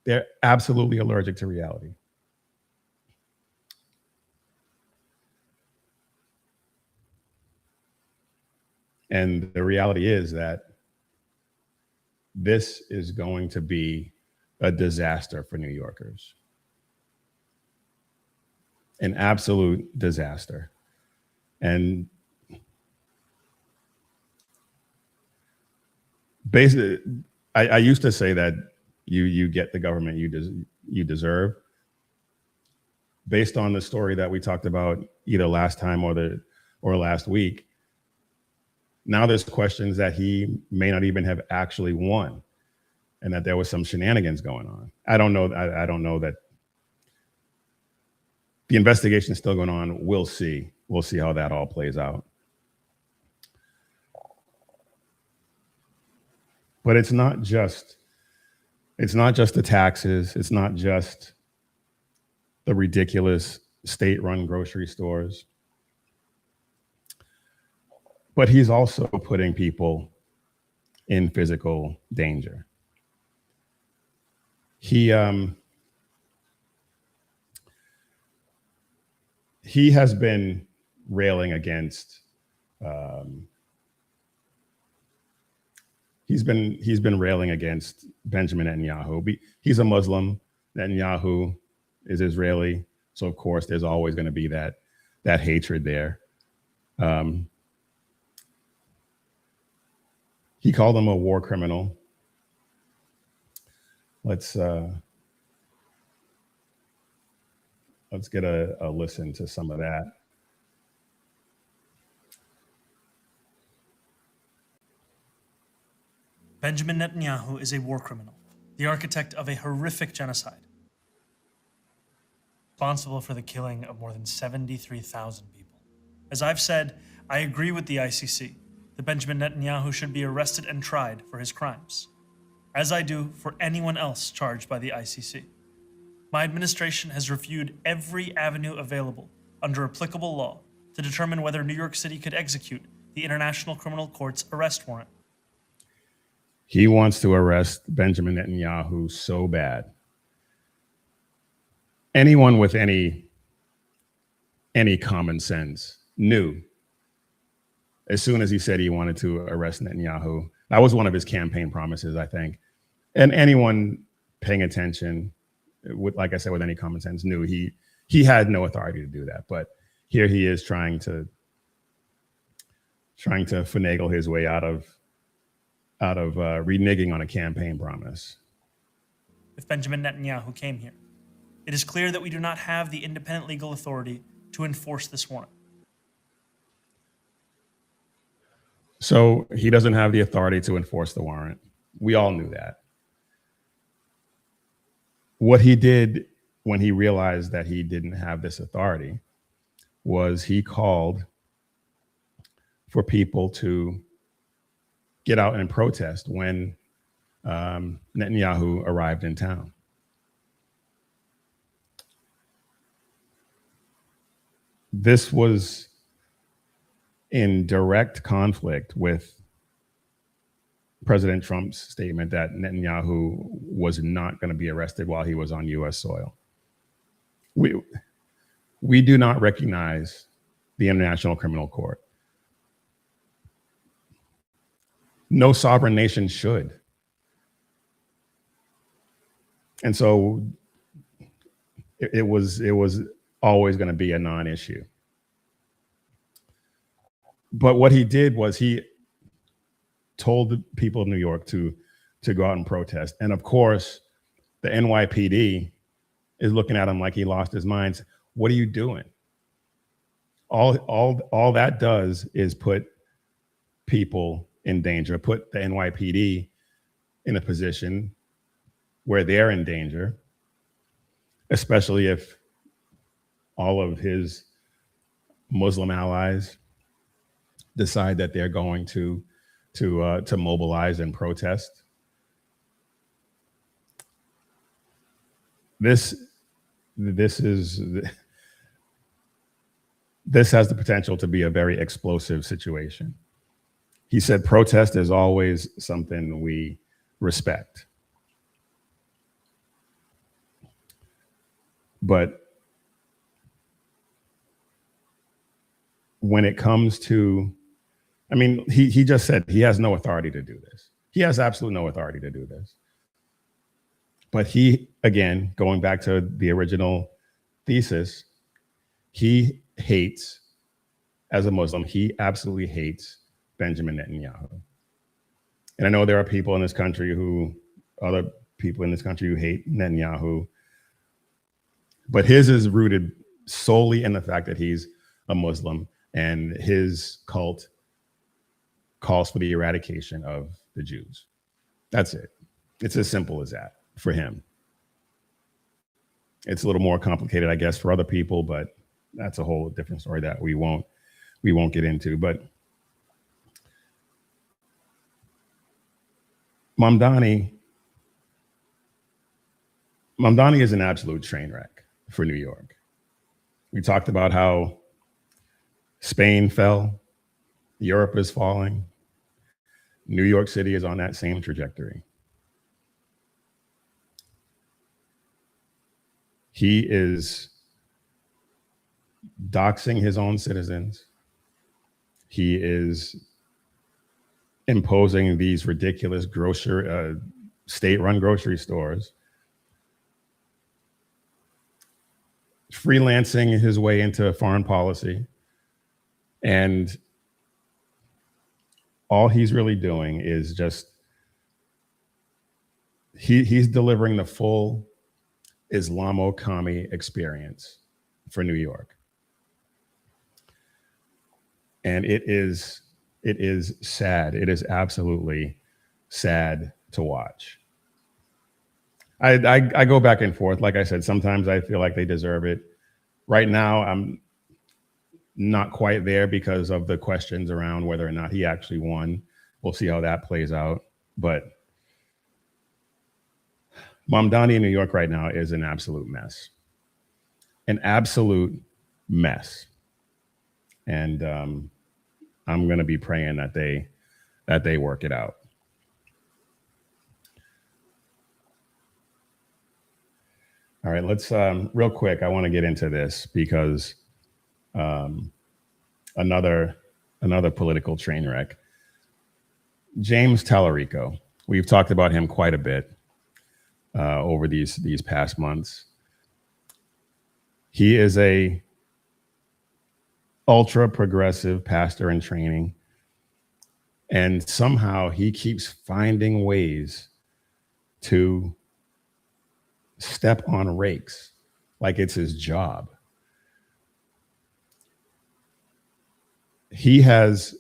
They're absolutely allergic to reality. And the reality is that this is going to be a disaster for New Yorkers. An absolute disaster. And basically, I used to say that you get the government you deserve. Based on the story that we talked about either last time or last week, now there's questions that he may not even have actually won, and that there was some shenanigans going on. I don't know. I don't know that the investigation is still going on. We'll see. We'll see how that all plays out. But it's not just the taxes. It's not just the ridiculous state-run grocery stores. But he's also putting people in physical danger. He has been railing against he's been railing against Benjamin Netanyahu. He's a Muslim. Netanyahu is Israeli, so of course there's always going to be that hatred there. He called him a war criminal. Let's get a listen to some of that. Benjamin Netanyahu is a war criminal, the architect of a horrific genocide, responsible for the killing of more than 73,000 people. As I've said, I agree with the ICC that Benjamin Netanyahu should be arrested and tried for his crimes, as I do for anyone else charged by the ICC. My administration has reviewed every avenue available under applicable law to determine whether New York City could execute the International Criminal Court's arrest warrant. He wants to arrest Benjamin Netanyahu so bad. Anyone with any common sense knew as soon as he said he wanted to arrest Netanyahu. That was one of his campaign promises, I think. And anyone paying attention, like I said, with any common sense, knew he had no authority to do that. But here he is trying to finagle his way out of reneging on a campaign promise. If Benjamin Netanyahu came here, it is clear that we do not have the independent legal authority to enforce this warrant. So he doesn't have the authority to enforce the warrant. We all knew that. What he did when he realized that he didn't have this authority was he called for people to get out and protest when Netanyahu arrived in town. This was in direct conflict with President Trump's statement that Netanyahu was not going to be arrested while he was on U.S. soil. We do not recognize the International Criminal Court. No sovereign nation should. And so it was always going to be a non-issue. But what he did was he told the people of New York to go out and protest. And of course, the NYPD is looking at him like he lost his mind. What are you doing? All that does is put people in danger, put the NYPD in a position where they're in danger, especially if all of his Muslim allies decide that they're going to mobilize and protest. This has the potential to be a very explosive situation. He said protest is always something we respect. But when it comes to, I mean, he just said he has no authority to do this. He has absolutely no authority to do this. But he, again, going back to the original thesis, he hates as a Muslim, he absolutely hates Benjamin Netanyahu. And I know there are people in this country other people in this country who hate Netanyahu, but his is rooted solely in the fact that he's a Muslim and his cult calls for the eradication of the Jews. That's it. It's as simple as that for him. It's a little more complicated, I guess, for other people, but that's a whole different story that we won't get into. But Mamdani is an absolute train wreck for New York. We talked about how Spain fell, Europe is falling, New York City is on that same trajectory. He is doxing his own citizens. He is imposing these ridiculous state-run grocery stores, freelancing his way into foreign policy, and all he's really doing is just he's delivering the full Islamo-commie experience for New York. And it is sad. It is absolutely sad to watch. I go back and forth. Like I said, sometimes I feel like they deserve it. Right now, I'm not quite there because of the questions around whether or not he actually won. We'll see how that plays out. But Mamdani in New York right now is an absolute mess. An absolute mess. And I'm going to be praying that they work it out. All right, let's real quick. I want to get into this because another political train wreck. James Talarico. We've talked about him quite a bit over these past months. He is a ultra progressive pastor in training, and somehow he keeps finding ways to step on rakes like it's his job. He has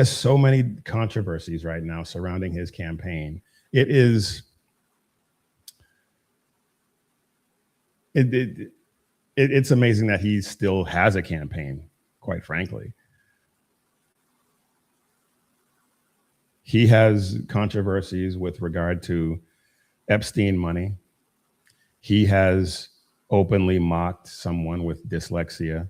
so many controversies right now surrounding his campaign. It's amazing that he still has a campaign, quite frankly. He has controversies with regard to Epstein money. He has openly mocked someone with dyslexia.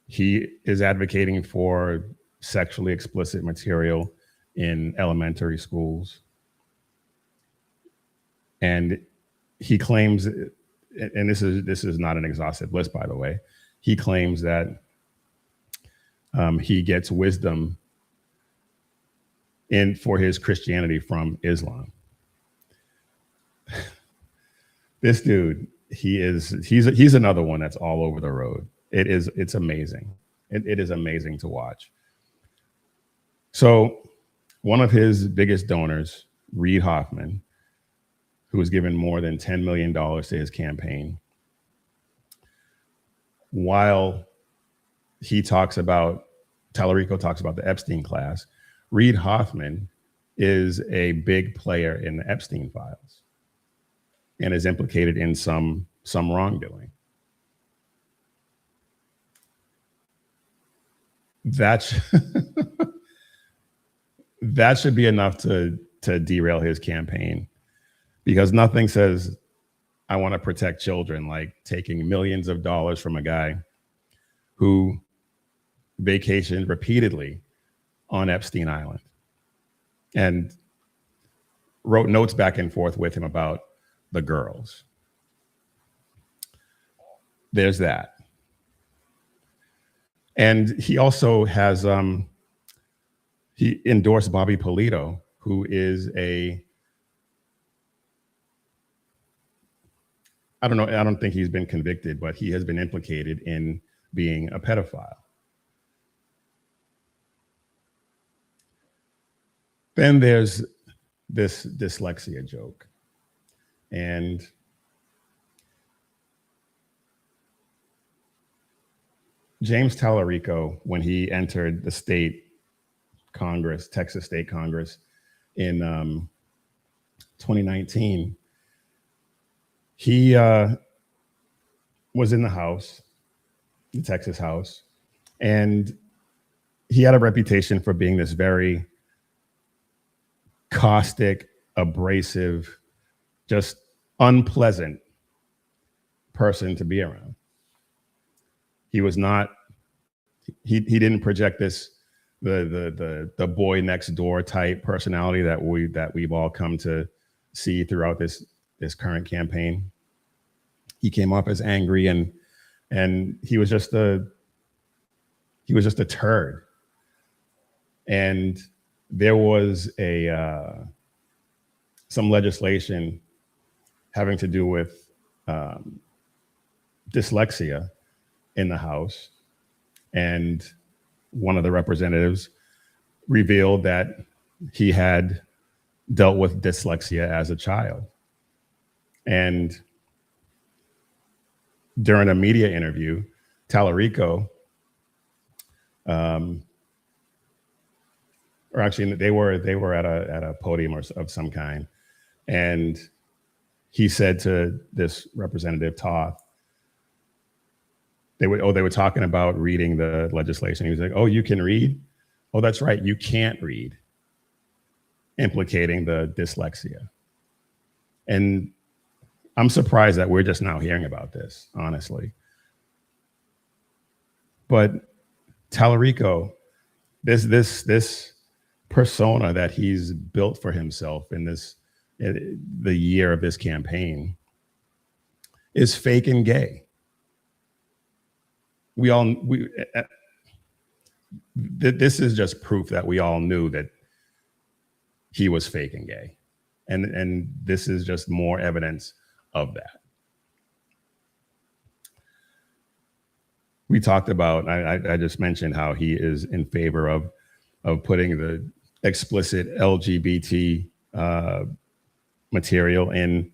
He is advocating for sexually explicit material in elementary schools. And he claims, and this is not an exhaustive list, by the way, he claims that he gets wisdom for his Christianity from Islam. This dude, he's another one that's all over the road. It's amazing. It is amazing to watch. So one of his biggest donors, Reid Hoffman, who was given more than $10 million to his campaign, while Talarico talks about the Epstein class, Reid Hoffman is a big player in the Epstein files and is implicated in some wrongdoing. That should be enough to derail his campaign, because nothing says I want to protect children like taking millions of dollars from a guy who vacationed repeatedly on Epstein Island and wrote notes back and forth with him about the girls. There's that. And he also has, he endorsed Bobby Polito, who is I don't know. I don't think he's been convicted, but he has been implicated in being a pedophile. Then there's this dyslexia joke. And James Talarico, when he entered the state Congress, Texas State Congress in 2019, he was in the House, the Texas House, and he had a reputation for being this very caustic, abrasive, just unpleasant person to be around. He was not, he didn't project this, the boy next door type personality that we've all come to see throughout this current campaign. He came off as angry and he was just a turd. And there was some legislation having to do with dyslexia in the House. And one of the representatives revealed that he had dealt with dyslexia as a child. And during a media interview, Talarico, or actually they were at a podium of some kind, and he said to this representative Toth, they were talking about reading the legislation. He was like, "Oh, you can read? Oh, that's right, you can't read," implicating the dyslexia. And I'm surprised that we're just now hearing about this, honestly. But Talarico, this persona that he's built for himself in the year of this campaign is fake and gay. This is just proof that we all knew that he was fake and gay. And this is just more evidence of that. We talked about, I just mentioned how he is in favor of putting the explicit LGBT material in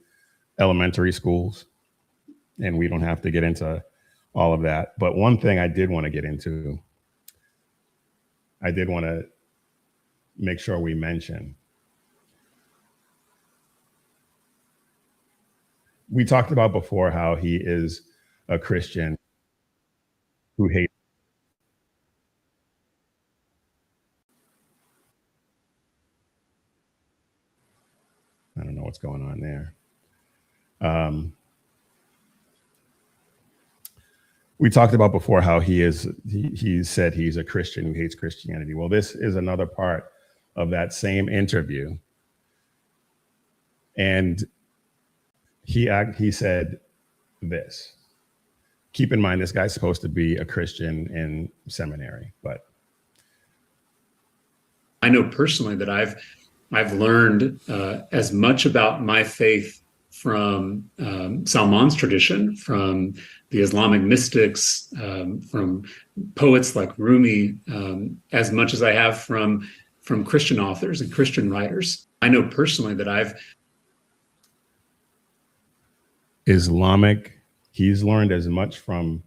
elementary schools. And we don't have to get into all of that. But one thing I did want to get into, I did want to make sure we mention. We talked about before how he is a Christian who hates. I don't know what's going on there. We talked about before how he said he's a Christian who hates Christianity. Well, this is another part of that same interview. And he said this. Keep in mind, this guy's supposed to be a Christian in seminary, but I know personally that I've learned as much about my faith from Salman's tradition, from the Islamic mystics, from poets like Rumi, as much as I have from Christian authors and Christian writers. I know personally that he's learned as much from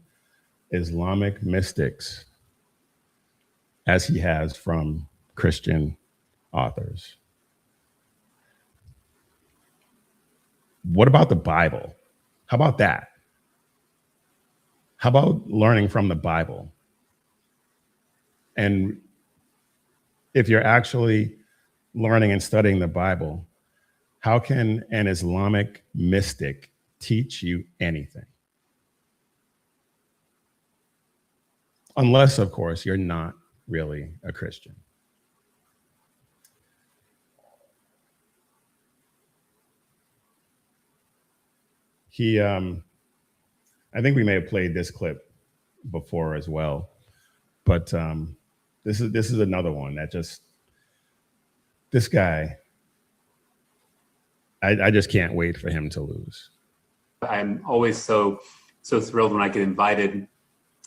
Islamic mystics as he has from Christian authors. What about the Bible? How about that? How about learning from the Bible? And if you're actually learning and studying the Bible, how can an Islamic mystic teach you anything? Unless, of course, you're not really a Christian. I think we may have played this clip before as well, but this is another one that this guy, I just can't wait for him to lose. I'm always so thrilled when I get invited,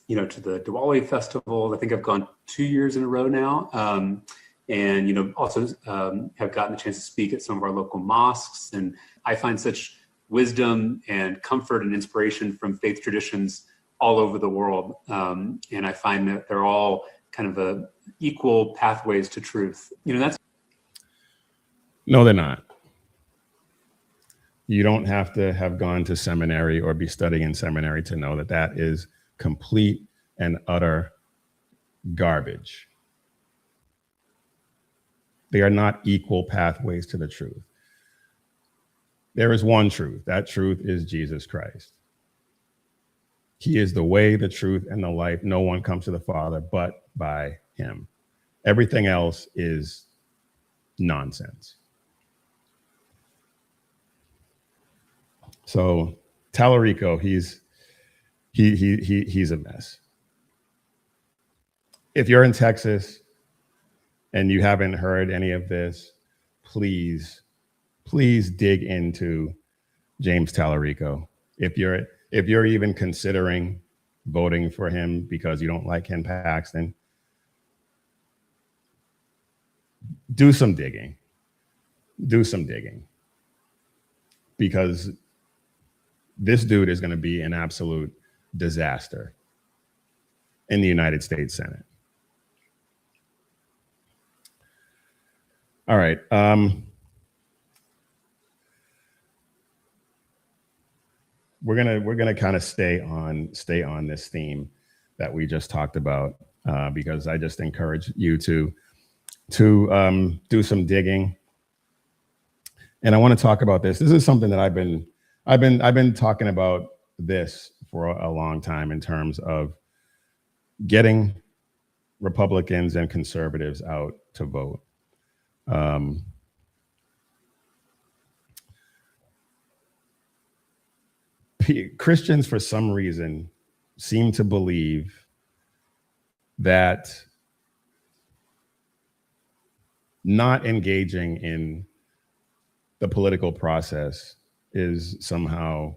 to the Diwali festival. I think I've gone 2 years in a row now. And, also have gotten the chance to speak at some of our local mosques. And I find such wisdom and comfort and inspiration from faith traditions all over the world. And I find that they're all kind of equal pathways to truth. That's. No, they're not. You don't have to have gone to seminary or be studying in seminary to know that that is complete and utter garbage. They are not equal pathways to the truth. There is one truth. That truth is Jesus Christ. He is the way, the truth, and the life. No one comes to the Father but by him. Everything else is nonsense. So Talarico, he's a mess. If you're in Texas and you haven't heard any of this, please dig into James Talarico. If you're even considering voting for him because you don't like Ken Paxton, do some digging. Because this dude is going to be an absolute disaster in the United States Senate. All right. We're gonna kind of stay on this theme that we just talked about because I just encourage you to do some digging. And I want to talk about this. This is something that I've been talking about this for a long time in terms of getting Republicans and conservatives out to vote. Christians, for some reason, seem to believe that not engaging in the political process is somehow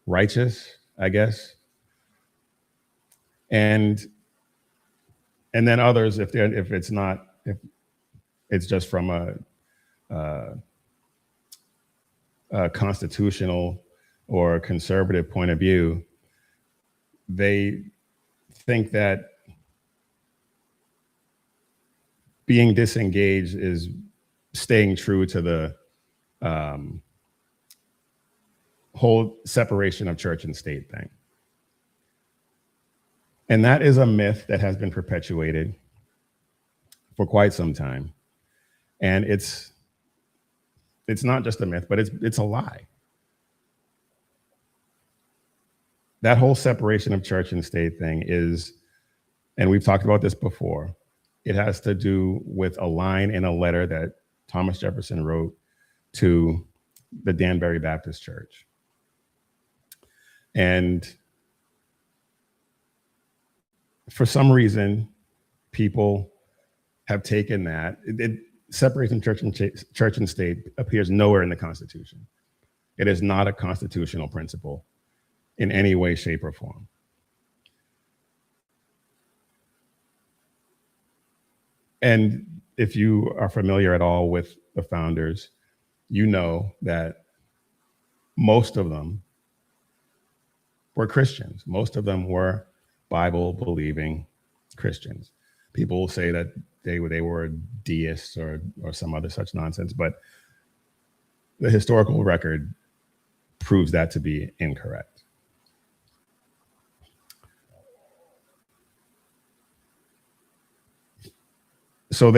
righteous, I guess. And then others, if it's just from a constitutional or conservative point of view, they think that being disengaged is staying true to the whole separation of church and state thing. And that is a myth that has been perpetuated for quite some time. And it's not just a myth, but it's a lie. That whole separation of church and state thing is, and we've talked about this before, it has to do with a line in a letter that Thomas Jefferson wrote to the Danbury Baptist Church. And for some reason, people have taken that. Separation of church and state appears nowhere in the Constitution. It is not a constitutional principle in any way, shape, or form. And if you are familiar at all with the founders, you know that most of them were Christians. Most of them were Bible-believing Christians. People will say that they were deists or some other such nonsense, but the historical record proves that to be incorrect. So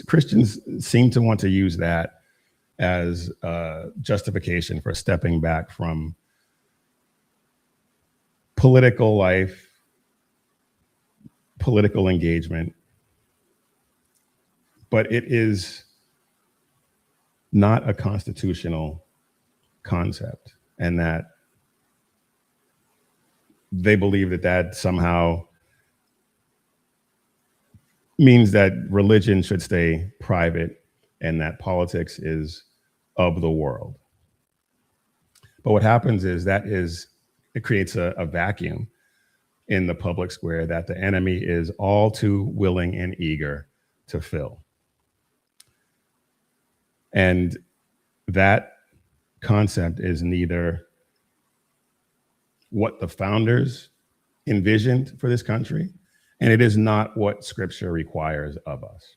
Christians seem to want to use that as justification for stepping back from political life, political engagement, but it is not a constitutional concept, and that they believe that somehow means that religion should stay private and that politics is of the world. But what happens is it creates a vacuum in the public square that the enemy is all too willing and eager to fill. And that concept is neither what the founders envisioned for this country, and it is not what Scripture requires of us.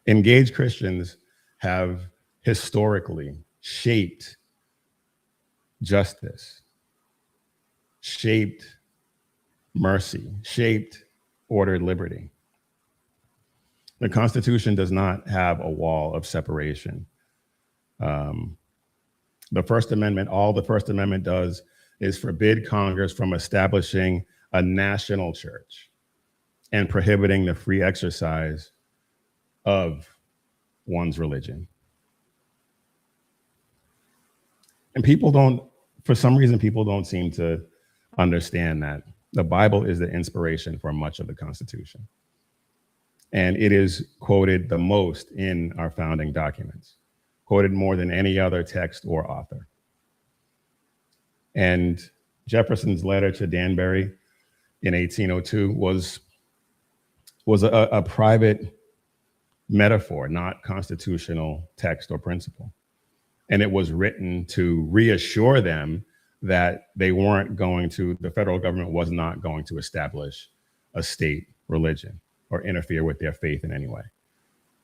Engaged Christians have historically shaped justice, shaped mercy, shaped ordered liberty. The Constitution does not have a wall of separation. The First Amendment, all the First Amendment does is forbid Congress from establishing a national church and prohibiting the free exercise of one's religion. And for some reason, people don't seem to understand that the Bible is the inspiration for much of the Constitution. And it is quoted the most in our founding documents, quoted more than any other text or author. And Jefferson's letter to Danbury in 1802 was a private metaphor, not constitutional text or principle. And it was written to reassure them that the federal government was not going to establish a state religion or interfere with their faith in any way.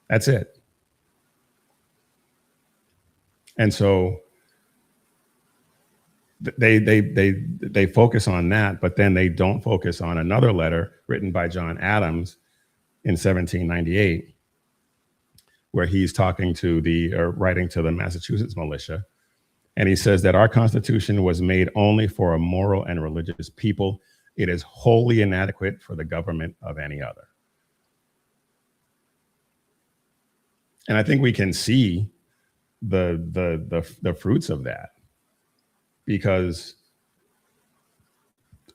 That's it. And so they focus on that, but then they don't focus on another letter written by John Adams in 1798, where he's writing to the Massachusetts militia. And he says that our Constitution was made only for a moral and religious people. It is wholly inadequate for the government of any other. And I think we can see the fruits of that, because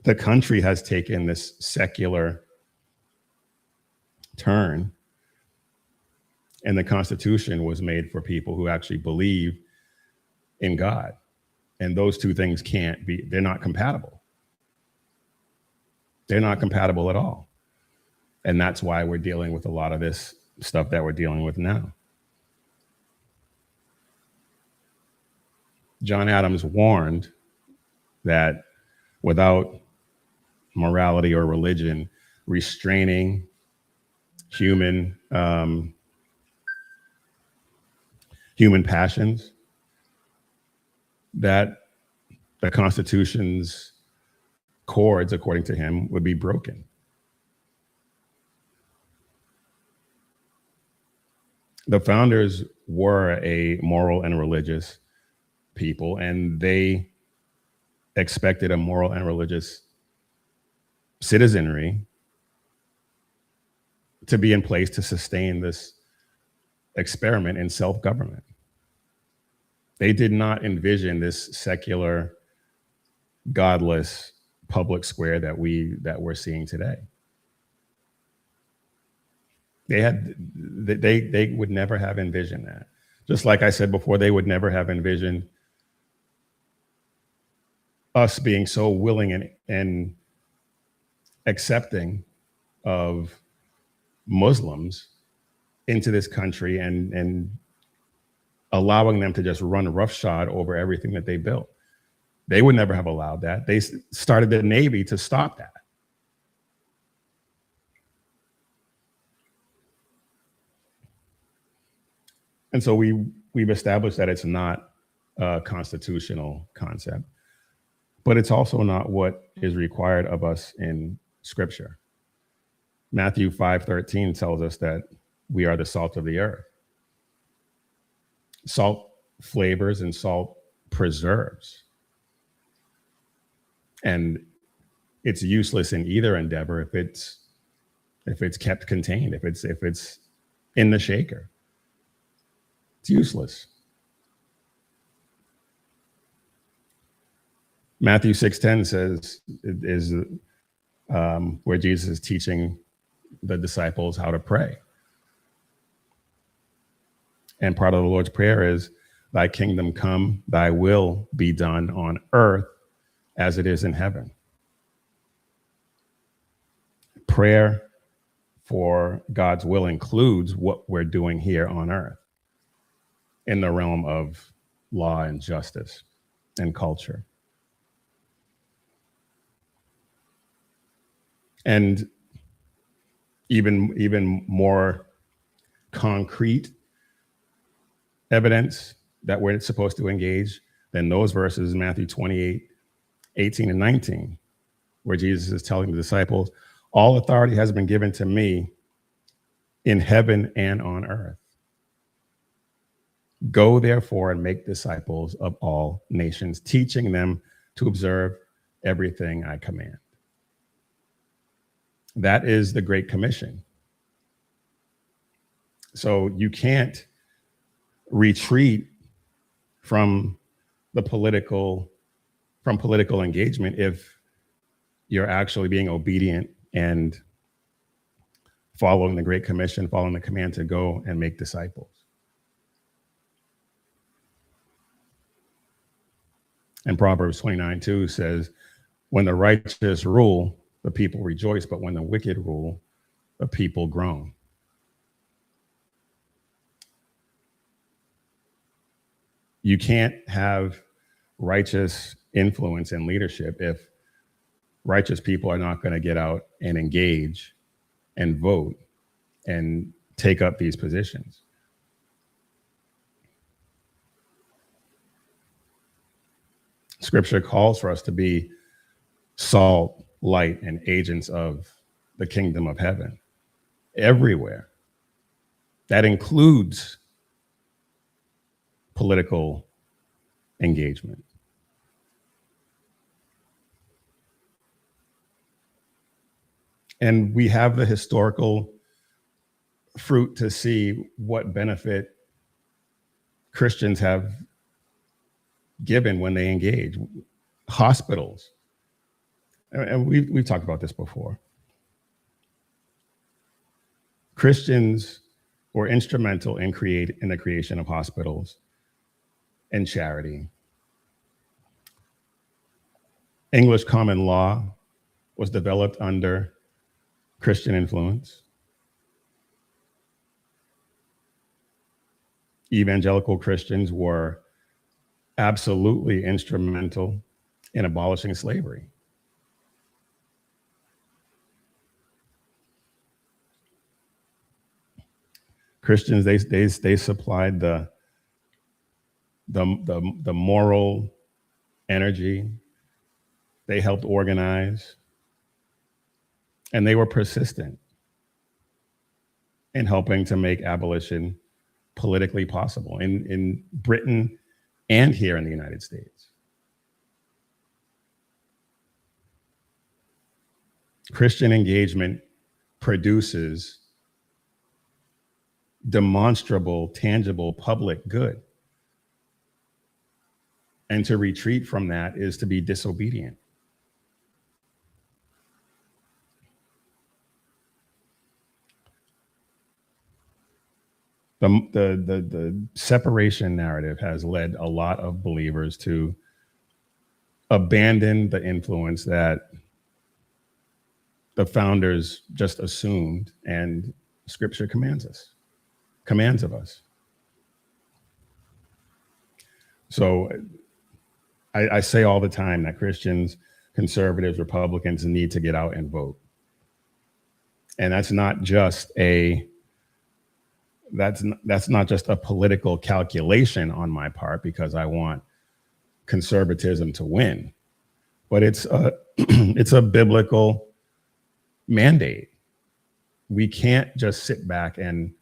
the country has taken this secular turn, and the Constitution was made for people who actually believe in God. And those two things they're not compatible. They're not compatible at all. And that's why we're dealing with a lot of this stuff that we're dealing with now. John Adams warned that without morality or religion restraining human passions, that the Constitution's cords, according to him, would be broken. The founders were a moral and religious people, and they expected a moral and religious citizenry to be in place to sustain this experiment in self-government. They did not envision this secular, godless public square that we're seeing today. They would never have envisioned that. Just like I said before, they would never have envisioned us being so willing and accepting of Muslims into this country and allowing them to just run roughshod over everything that they built. They would never have allowed that. They started the Navy to stop that. And so we've established that it's not a constitutional concept, but it's also not what is required of us in Scripture. Matthew 5:13 tells us that we are the salt of the earth. Salt flavors and salt preserves. And it's useless in either endeavor if it's kept contained, if it's in the shaker. It's useless. Matthew 6:10 says is where Jesus is teaching the disciples how to pray. And part of the Lord's Prayer is, Thy kingdom come, thy will be done on earth as it is in heaven. Prayer for God's will includes what we're doing here on earth in the realm of law and justice and culture. And even more concrete evidence that we're supposed to engage than those verses, Matthew 28, 18 and 19, where Jesus is telling the disciples, all authority has been given to me in heaven and on earth. Go therefore and make disciples of all nations, teaching them to observe everything I command. That is the Great Commission. So you can't retreat from political engagement if you're actually being obedient and following the Great Commission, following the command to go and make disciples. And Proverbs 29:2 says, when the righteous rule, the people rejoice, but when the wicked rule, the people groan. You can't have righteous influence and leadership if righteous people are not going to get out and engage and vote and take up these positions. Scripture calls for us to be salt, light, and agents of the kingdom of heaven everywhere. That includes political engagement. And we have the historical fruit to see what benefit Christians have given when they engage. Hospitals, and we've talked about this before. Christians were instrumental in the creation of hospitals and charity. English common law was developed under Christian influence. Evangelical Christians were absolutely instrumental in abolishing slavery. Christians, they supplied the moral energy. They helped organize, and they were persistent in helping to make abolition politically possible in Britain and here in the United States. Christian engagement produces demonstrable, tangible public good. And to retreat from that is to be disobedient. The separation narrative has led a lot of believers to abandon the influence that the founders just assumed, and Scripture commands of us. So I say all the time that Christians, conservatives, Republicans need to get out and vote. And that's not just a political calculation on my part because I want conservatism to win, but it's a biblical mandate. We can't just sit back and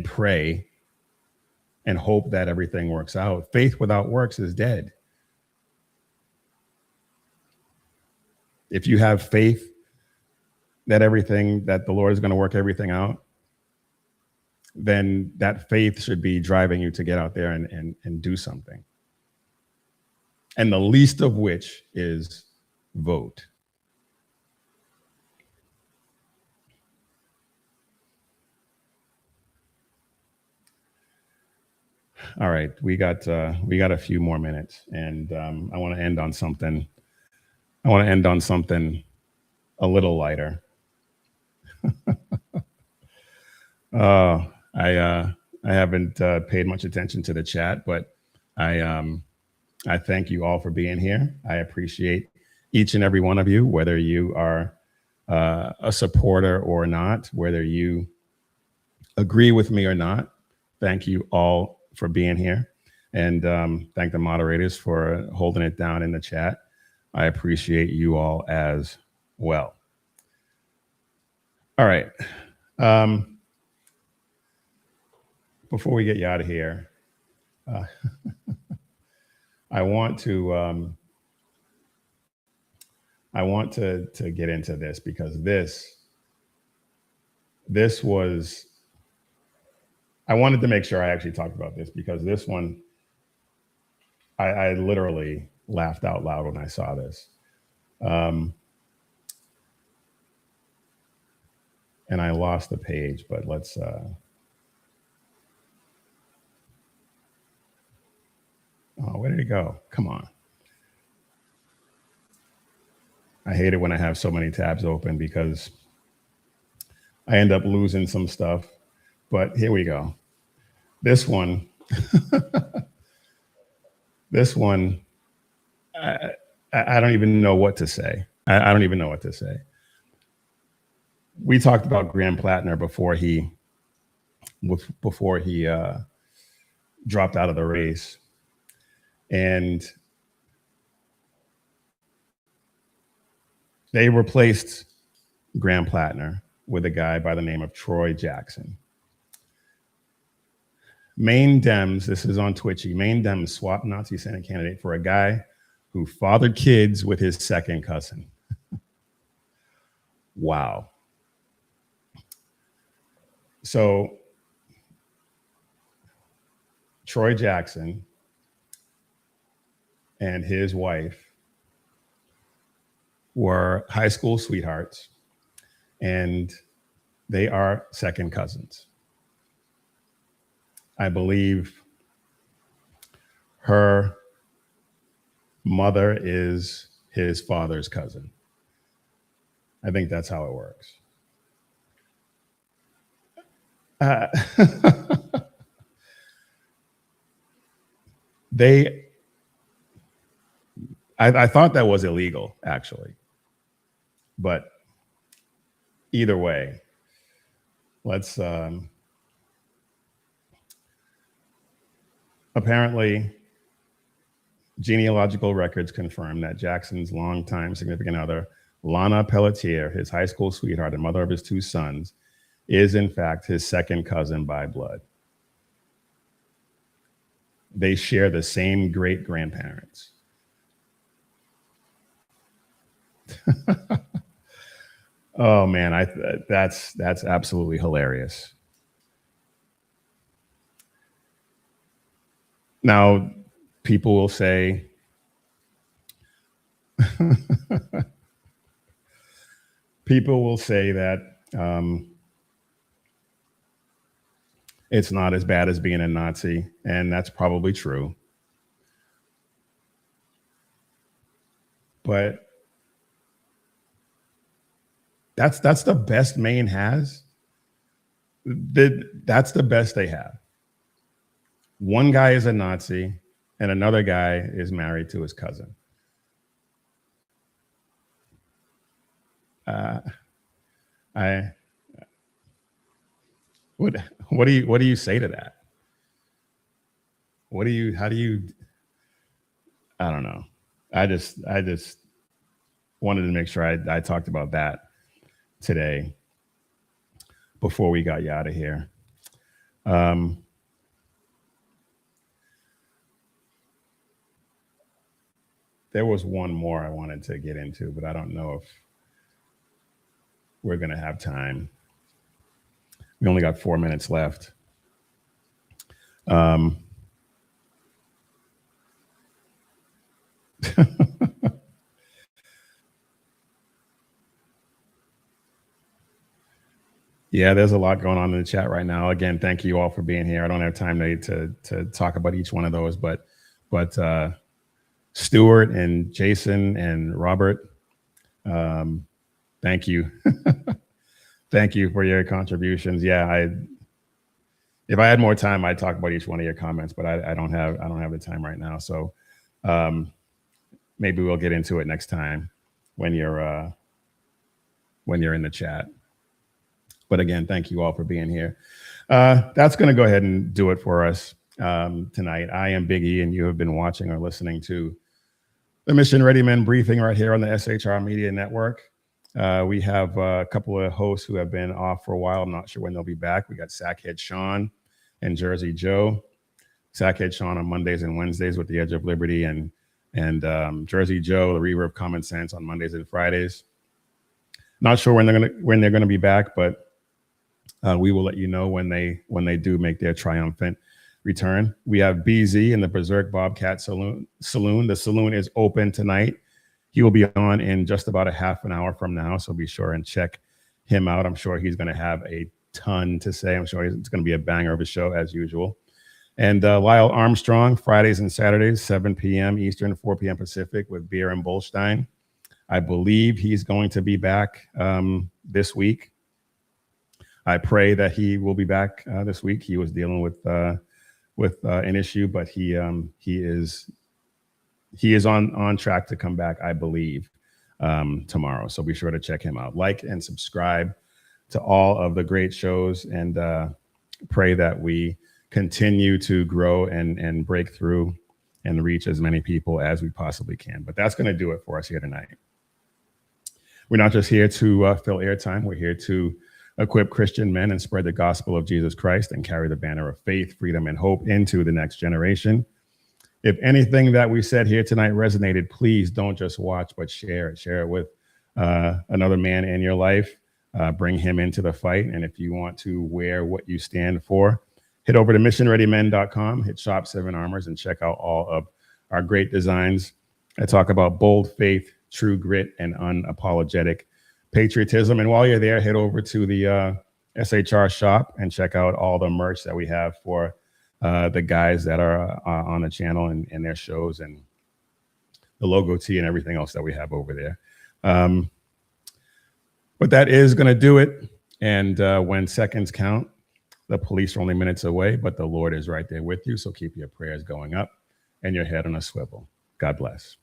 pray and hope that everything works out. Faith without works is dead. If you have faith that the Lord is going to work everything out, then that faith should be driving you to get out there and do something. And the least of which is vote. All right, we got a few more minutes, and I want to end on something. I want to end on something a little lighter. I haven't paid much attention to the chat, but I thank you all for being here. I appreciate each and every one of you, whether you are a supporter or not, whether you agree with me or not. Thank you all for being here, and thank the moderators for holding it down in the chat. I appreciate you all as well. All right. Before we get you out of here, I want to get into this, because this was, I wanted to make sure I actually talked about this, because this one, I literally laughed out loud when I saw this. And I lost the page, but let's, oh, where did it go? Come on. I hate it when I have so many tabs open, because I end up losing some stuff. But here we go. This one, this one, I don't even know what to say. I don't even know what to say. We talked about Graham Plattner before he dropped out of the race, and they replaced Graham Plattner with a guy by the name of Troy Jackson. Maine Dems, this is on Twitchy, Maine Dems swap Nazi Senate candidate for a guy who fathered kids with his second cousin. Wow. So Troy Jackson and his wife were high school sweethearts, and they are second cousins. I believe her mother is his father's cousin. I think that's how it works. I thought that was illegal, actually. But either way, let's, apparently, genealogical records confirm that Jackson's longtime significant other, Lana Pelletier, his high school sweetheart and mother of his two sons, is in fact his second cousin by blood. They share the same great-grandparents. Oh man, that's absolutely hilarious. Now, people will say, that it's not as bad as being a Nazi, and that's probably true. But that's the best Maine has. That's the best they have. One guy is a Nazi, and another guy is married to his cousin. What do you say to that? How do you, I don't know. I just wanted to make sure I talked about that today before we got you out of here. There was one more I wanted to get into, but I don't know if we're going to have time. We only got 4 minutes left. Yeah, there's a lot going on in the chat right now. Again, thank you all for being here. I don't have time to talk about each one of those, but Stuart and Jason and Robert, thank you. Thank you for your contributions. Yeah, if I had more time, I'd talk about each one of your comments, but I don't have the time right now. So maybe we'll get into it next time when you're in the chat. But again, thank you all for being here. That's going to go ahead and do it for us tonight. I am Big E, and you have been watching or listening to the Mission Ready Men briefing right here on the SHR Media Network. We have a couple of hosts who have been off for a while. I'm not sure when they'll be back. We got Sackhead Sean and Jersey Joe. Sackhead Sean on Mondays and Wednesdays with the Edge of Liberty, and Jersey Joe, the Reaver of Common Sense, on Mondays and Fridays. Not sure when they're gonna be back, but we will let you know when they do make their triumphant return. We have BZ in the Berserk Bobcat Saloon. The saloon is open tonight. He will be on in just about a half an hour from now, so be sure and check him out. I'm sure he's going to have a ton to say. I'm sure it's going to be a banger of a show as usual. And Lyle Armstrong, Fridays and Saturdays, 7 p.m. Eastern, 4 p.m. Pacific, with Beer and Bullstein. I believe he's going to be back this week. I pray that he will be back this week. He was dealing with an issue, but he is on track to come back, I believe, tomorrow. So be sure to check him out. Like and subscribe to all of the great shows, and pray that we continue to grow and break through and reach as many people as we possibly can. But that's going to do it for us here tonight. We're not just here to fill airtime. We're here to equip Christian men and spread the gospel of Jesus Christ and carry the banner of faith, freedom, and hope into the next generation. If anything that we said here tonight resonated, please don't just watch, but share it. Share it with another man in your life. Bring him into the fight. And if you want to wear what you stand for, head over to missionreadymen.com, hit Shop 7 Armors, and check out all of our great designs. I talk about bold faith, true grit, and unapologetic patriotism. And while you're there, head over to the SHR shop and check out all the merch that we have for the guys that are on the channel and their shows, and the logo tee and everything else that we have over there. But that is going to do it. And when seconds count, the police are only minutes away, but the Lord is right there with you. So keep your prayers going up and your head on a swivel. God bless.